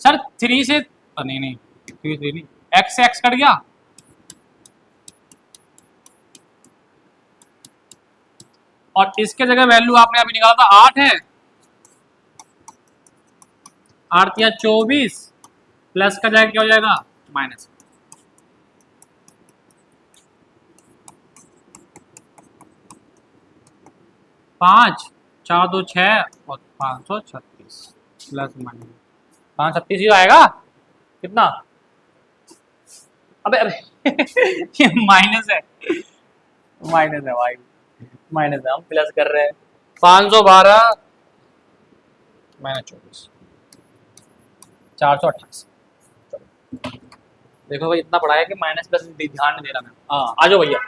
सर 3 से नहीं 3 नहीं, x से x कट गया, और इसके जगह वैल्यू आपने अभी निकाला था 8 है, 8 या 24 प्लस का जाएगा क्या हो जाएगा माइनस, पाँच 4 2 6 और 536 प्लस माइनस 536 ही आएगा कितना, अबे ये माइनस है, माइनस है भाई, माइनस है, हम प्लस कर रहे हैं। 512 माइनस 24, 428। देखो भाई इतना पढ़ा है कि माइनस प्लस ध्यान नहीं दे रहा मैं। हाँ आ जाओ भैया।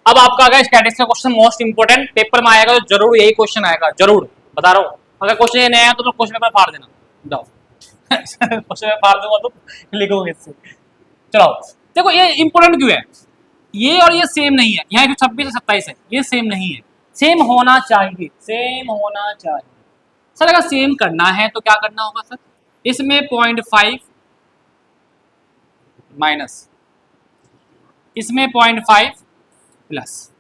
अब आपका अगर स्टैटिस्टिक्स का क्वेश्चन मोस्ट इंपोर्टेंट पेपर में आएगा तो जरूर यही क्वेश्चन आएगा, जरूर बता रहा हूँ। अगर क्वेश्चन ये नहीं आया तो क्वेश्चन पेपर फाड़ देना, जाओ। क्वेश्चन पेपर फाड़ दूंगा तो लिखोगे इससे। चलो देखो ये इंपोर्टेंट क्यों है, ये और ये सेम नहीं है, यहाँ 126 और 27 है, ये सेम नहीं है, सेम होना चाहिए, सेम होना चाहिए। सर अगर सेम करना है तो क्या करना होगा सर, इसमें 0.5 माइनस, इसमें 0.5 प्लस,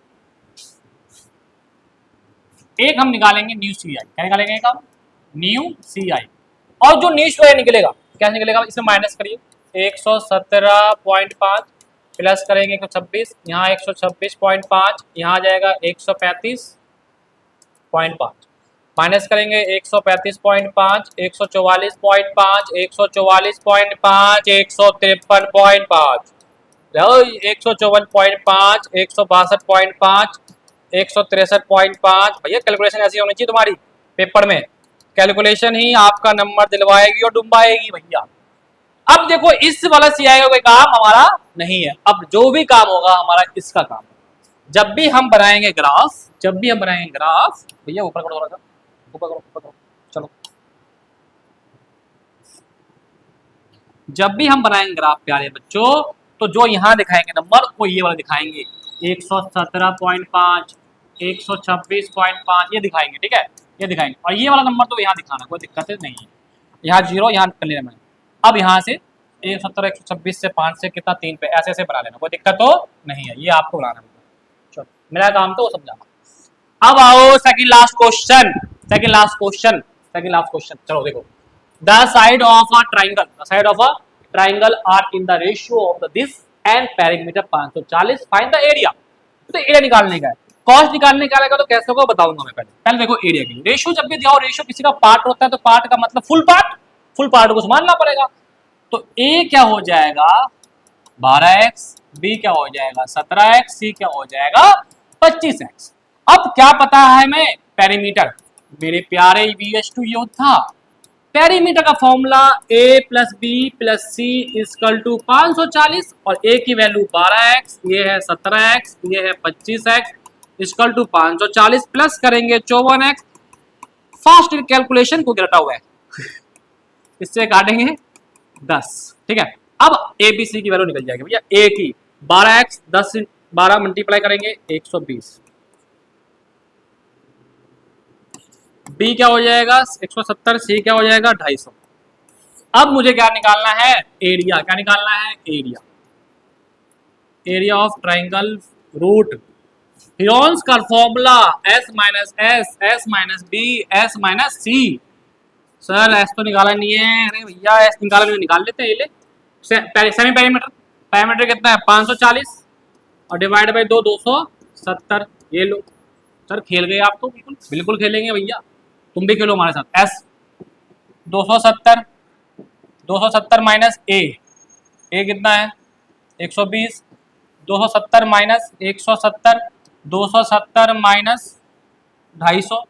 एक हम निकालेंगे न्यू सी आई, क्या निकालेंगे एक हम न्यू सी आई, और जो न्यू सी आई निकलेगा क्या निकलेगा, इसमें माइनस करिए 117.5 प्लस करेंगे 126, यहाँ 126.5, यहाँ आ जाएगा 135.5, माइनस करेंगे 135.5, 144.5, 144.5, 153.5, 154.5, 162.5, 163.5। भैया कैलकुलेशन ऐसी होनी चाहिए तुम्हारी पेपर में, कैलकुलेशन ही आपका नंबर दिलवाएगी और डुबाएगी भैया। अब देखो इस वाला सीआई का कोई काम हमारा नहीं है, अब जो भी काम होगा हमारा इसका काम है। जब भी हम बनाएंगे ग्राफ, जब भी हम बनाएंगे ग्राफ, भैया ऊपर करो थोड़ा सा, ऊपर करो, ऊपर करो, चलो। जब भी हम बनाएंगे ग्राफ प्यारे बच्चों, तो जो यहाँ दिखाएंगे नंबर वो ये वाला दिखाएंगे, 117.5, 126.5 ये दिखाएंगे, ठीक है, ये दिखाएंगे, और ये वाला नंबर तो यहाँ दिखाना, कोई दिक्कत नहीं है। यहाँ 0 यहाँ कर लेना मैंने। अब यहाँ से 170, 126 से 5 से कितना 3 पे ऐसे ऐसे बना लेना, कोई दिक्कत तो नहीं है, ये आपको बनाना है। चलो मेरा काम तो वो समझाना। अब आओ second last question, second last question, second last question. चलो देखो, the side of a triangle, the side of a triangle are in the ratio of the this and perimeter 540, find the area. तो area निकालने का है, cost निकालने का रहेगा, तो कैसे होगा बताऊंगा मैं। पहले पहले देखो एरिया की रेशियो, जब भी दिया हो रेशियो किसी का पार्ट होता है तो पार्ट का मतलब फुल पार्ट, फुल पार्ट को मानना पड़ेगा। तो ए क्या हो जाएगा 12x, बी क्या हो जाएगा 17x, सी क्या हो जाएगा 25x। अब क्या पता है मैं पेरीमीटर, मेरे प्यारे VS2 योद्धा, पेरीमीटर का formula a plus B plus c is equal to 540, और a की वैल्यू 12x, ये है 17x, ये है 25x, इजकल टू 540 प्लस करेंगे 54x। फास्ट कैलकुलेशन को गिरता हुआ है इससे काटेंगे 10, ठीक है। अब ए बी सी की वैल्यू निकल जाएगी भैया, ए की 12x 10 12 मल्टीप्लाई करेंगे 120, बी क्या हो जाएगा 170, सी क्या हो जाएगा 250। अब मुझे क्या निकालना है एरिया, क्या निकालना है area, area of triangle root Heron's का formula s minus S, S minus B, S minus C. Sir S तो निकाला नहीं है, अरे भैया एस निकाला नहीं, निकाल लेते हैं, ये ले सेमी पेरीमीटर, पेरीमीटर कितना है 540 और डिवाइड बाई 2 270, ये लो। सर खेल गए आप तो, बिल्कुल बिल्कुल खेलेंगे भैया, तुम भी खेलो हमारे साथ। एस 270, 270 माइनस ए कितना है 120, 270 माइनस 170, 270 माइनस 250,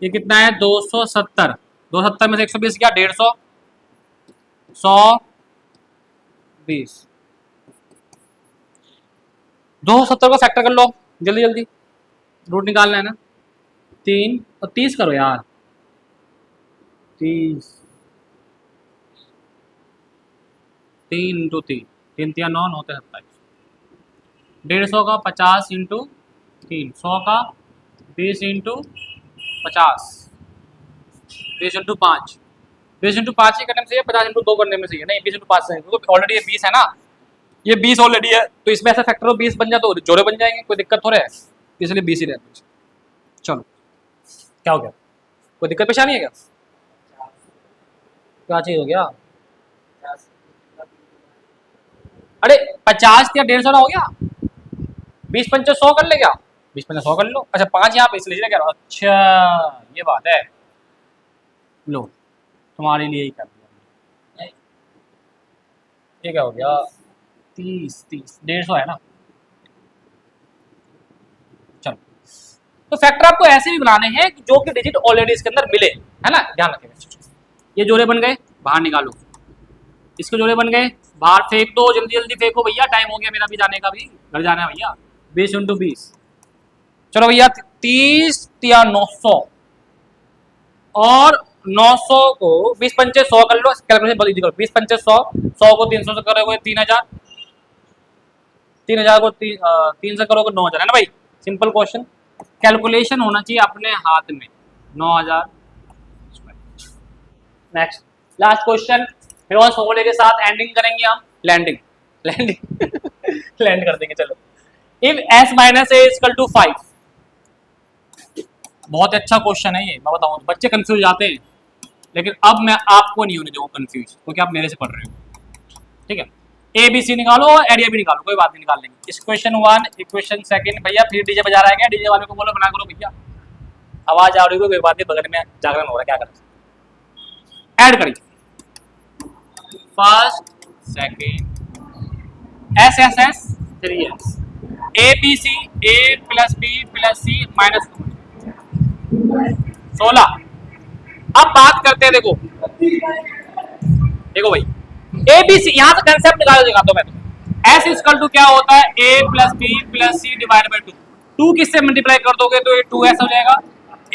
ये कितना है 270, 270 में से 120 क्या 150, 120, 270 को फैक्टर कर लो जल्दी जल्दी, रूट निकालना है ना, 3 और 30 करो यार, 30, 3 इंटू 3, 3 3 9 होते 27, 150 का 50 इंटू 3, 100 का 20 इंटू 50, 20 इंटू 5, 20 इंटू 5 ही करने में सही है, 50 इंटू 2 करने में सही है, नहीं 20 इंटू 5 से, क्योंकि ऑलरेडी ये 20 है ना, ये 20 ऑलरेडी है, तो इसमें ऐसा फैक्टर 20 बन जाए तो जोड़े बन जाएंगे, कोई दिक्कत हो रहा है, इसलिए 20 ही रहते। चलो क्या हो गया, कोई दिक्कत पेशानी है क्या, क्या चीज हो गया, अरे 50 या 150 हो गया, 20 पंचे 100 कर ले क्या, 20 पंचे 100 कर लो, अच्छा 5 यहाँ पे इसलिए कह रहा हूँ, अच्छा ये बात है, लो तुम्हारे लिए ही कर दिया। ये क्या हो गया, 30 150 है ना। चलो, तो फैक्टर आपको ऐसे भी बनाने हैं जो कि डिजिट ऑलरेडी इसके अंदर मिले, है ना, ध्यान रखें। ये जोड़े बन गए, बाहर निकालो, इसके जोड़े बन गए, बाहर फेंक दो, जल्दी जल्दी फेंको भैया, टाइम हो गया मेरा भी जाने का, भी घर जाना है भैया। 20 × 20, चलो भैया 30 या 900, और 900 को 20 पंचे 100 कर लो, कैलकुलेशन बहुत इजी करो, 20 पंचे 100, 100 को 300 से करोगे 3000, 3000 को 3 से करोगे 9000, है ना भाई। सिंपल क्वेश्चन, कैलकुलेशन होना चाहिए अपने हाथ में, 9000। नेक्स्ट लास्ट क्वेश्चन, फिर और फॉर्मूले के साथ एंडिंग करेंगे हम, लैंडिंग लैंड कर देंगे। चलो, if s minus a equal to 5, बहुत अच्छा क्वेश्चन है ये, मैं बताऊं बच्चे कंफ्यूज जाते हैं, लेकिन अब मैं आपको नहीं होने दूंगा कंफ्यूज, क्योंकि आप मेरे से पढ़ रहे हो, ठीक है। ए बी सी निकालो और एरिया भी निकालो, कोई बात नहीं, निकाल लेंगे। इक्वेशन 1, इक्वेशन 2, भैया फिर डीजे बजा रहा है क्या, डीजे वाले को बोलो बना करो भैया, आवाज आ रही है, कोई बात नहीं, बगल में जागरण हो रहा है, क्या करें, ऐड करिए first second s s s 3s, a B c, a plus B plus c minus 16। अब बात करते हैं, देखो देखो भाई, ए बी सी, यहां से कंसेप्ट निकालो, दिखाता हूं मैं तो। एस इक्वल टू क्या होता है, A plus B plus C divide by 2, 2 किससे मल्टीप्लाई कर दोगे तो ये 2s हो जाएगा,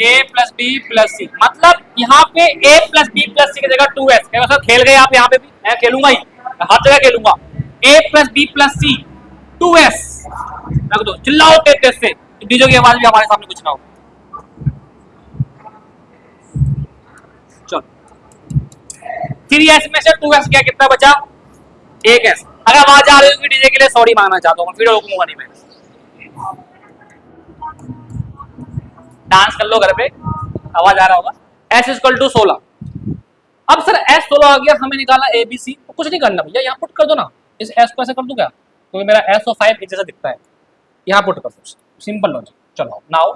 ए प्लस बी प्लस सी, मतलब यहाँ पे ए प्लस बी प्लस सी की जगह 2s, सर खेल गए आप, यहाँ पे भी मैं खेलूंगा ही, हर जगह खेलूंगा, ए प्लस बी प्लस सी 2s रख दो, चिल्लाओ तेज से, डीजे की आवाज भी हमारे सामने कुछ ना हो। चलो 3s में से 2s गया, कितना बचा, 1s। अगर आवाज आ रही होगी डीजे के लिए सॉरी मांगना चाहता हूँ, फिर रोकूंगा नहीं मैं, डांस कर लो घर पे, आवाज आ रहा होगा। s इक्वल टू 16, अब सर s 16 आ गया, हमें निकाला ए बी सी, तो कुछ नहीं करना भैया, यहाँ पुट कर दो ना, इस s को ऐसे कर दूं क्या, तो मेरा s और 5 एक जैसा दिखता है, यहाँ पुट कर दो, सिंपल लॉजिक। चलो now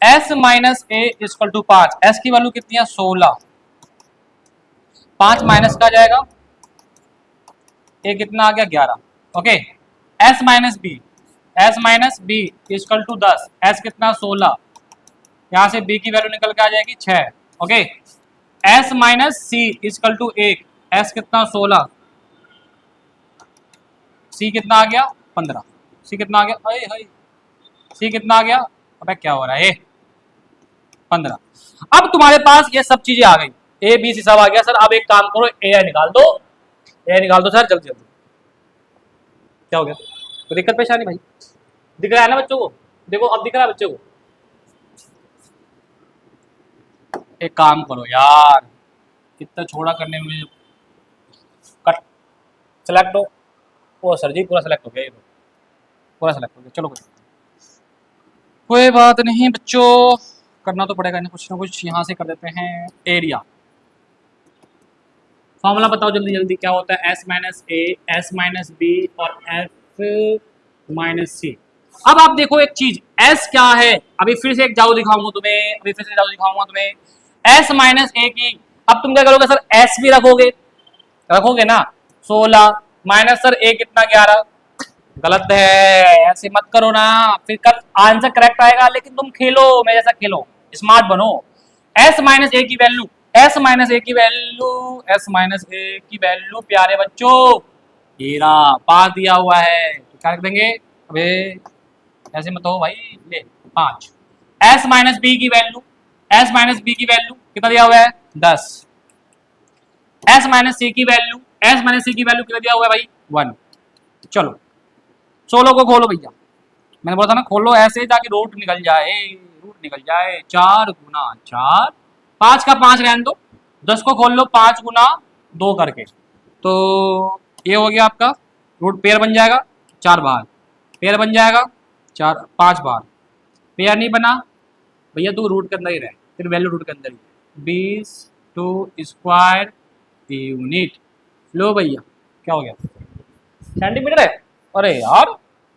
s minus a equal to 5, s की वैल्यू कितनी है 16, 5 माइनस का जाएगा, ए कितना आ गया 11, okay. s minus b, s minus b equal to 10, s कितना 16, यहाँ से b की वैल्यू निकल के आ जाएगी 6, okay. s minus c equal to 1, s कितना 16, c कितना आ गया 15, c कितना आ गया, अरे हाय c कितना आ गया, अबे क्या हो रहा है 15। अब तुम्हारे पास ये सब चीजें आ गई, ए बी सी सब आ गया, सर अब एक काम करो, ए आई निकाल दो, ए आई निकाल दो सर जल्दी जल्दी। क्या हो गया, तो दिक्कत परेशानी भाई, दिख रहा है ना बच्चों को, देखो अब दिख रहा है बच्चों को। एक काम करो यार, कितना छोड़ा करने में, कट सेलेक्ट हो, ओ सर जी पूरा सेलेक्ट हो गया, ये तो पूरा सेलेक्ट हो गया, चलो कोई बात नहीं बच्चों, करना तो पड़ेगा ना कुछ यहाँ से कर देते हैं। एरिया फॉर्मूला बताओ जल्दी जल्दी, क्या होता है, s माइनस ए, एस माइनस बी और f माइनस सी। अब आप देखो एक चीज, s क्या है, अभी फिर से एक जादू दिखाऊंगा तुम्हें, अभी फिर से जादू दिखाऊंगा तुम्हें, s माइनस ए की, अब तुम क्या करोगे सर, s भी रखोगे ना 16, माइनस सर a कितना 11, गलत है, ऐसे मत करो ना, फिर कल आंसर करेक्ट आएगा, लेकिन तुम खेलो मेरे जैसा खेलो, स्मार्ट बनो। s माइनस ए की वैल्यू, s माइनस ए की वैल्यू, s माइनस ए की वैल्यू प्यारे बच्चों, हीरा 5 दिया हुआ है, तो क्या रख देंगे, अबे ऐसे मत हो भाई, ले 5। s माइनस बी की वैल्यू, s माइनस बी की वैल्यू कितना दिया हुआ है 10, s माइनस सी की वैल्यू, s माइनस सी की वैल्यू कितना दिया हुआ है भाई 1। चलो 16 को खोलो भैया, मैंने बोला था ना खोलो ऐसे ताकि रूट निकल जाए, रूट निकल जाए, 4 गुना 4, 5 का 5 रहने दो, 10 को खोल लो 5 गुना 2 करके, तो ये हो गया आपका रूट, पेयर बन जाएगा 4 बार, पेयर बन जाएगा 4 5 बार, पेयर नहीं बना भैया तो रूट के अंदर ही रहे, फिर वैल्यू रूट के अंदर ही, 20 स्क्वायर यूनिट। लो भैया क्या हो गया, सेंटीमीटर है, अरे यार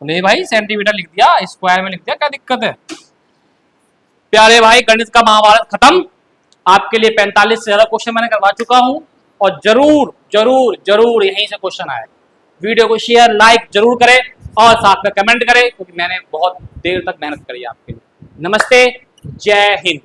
ले भाई सेंटीमीटर लिख दिया, स्क्वायर में लिख दिया, क्या दिक्कत है। प्यारे भाई गणित का महाभारत खत्म, आपके लिए 45 से ज्यादा क्वेश्चन मैंने करवा चुका हूं, और जरूर जरूर जरूर यहीं से क्वेश्चन आए। वीडियो को शेयर लाइक जरूर करें और साथ में कमेंट करें, क्योंकि मैंने बहुत देर तक मेहनत करी आपके लिए। नमस्ते, जय हिंद।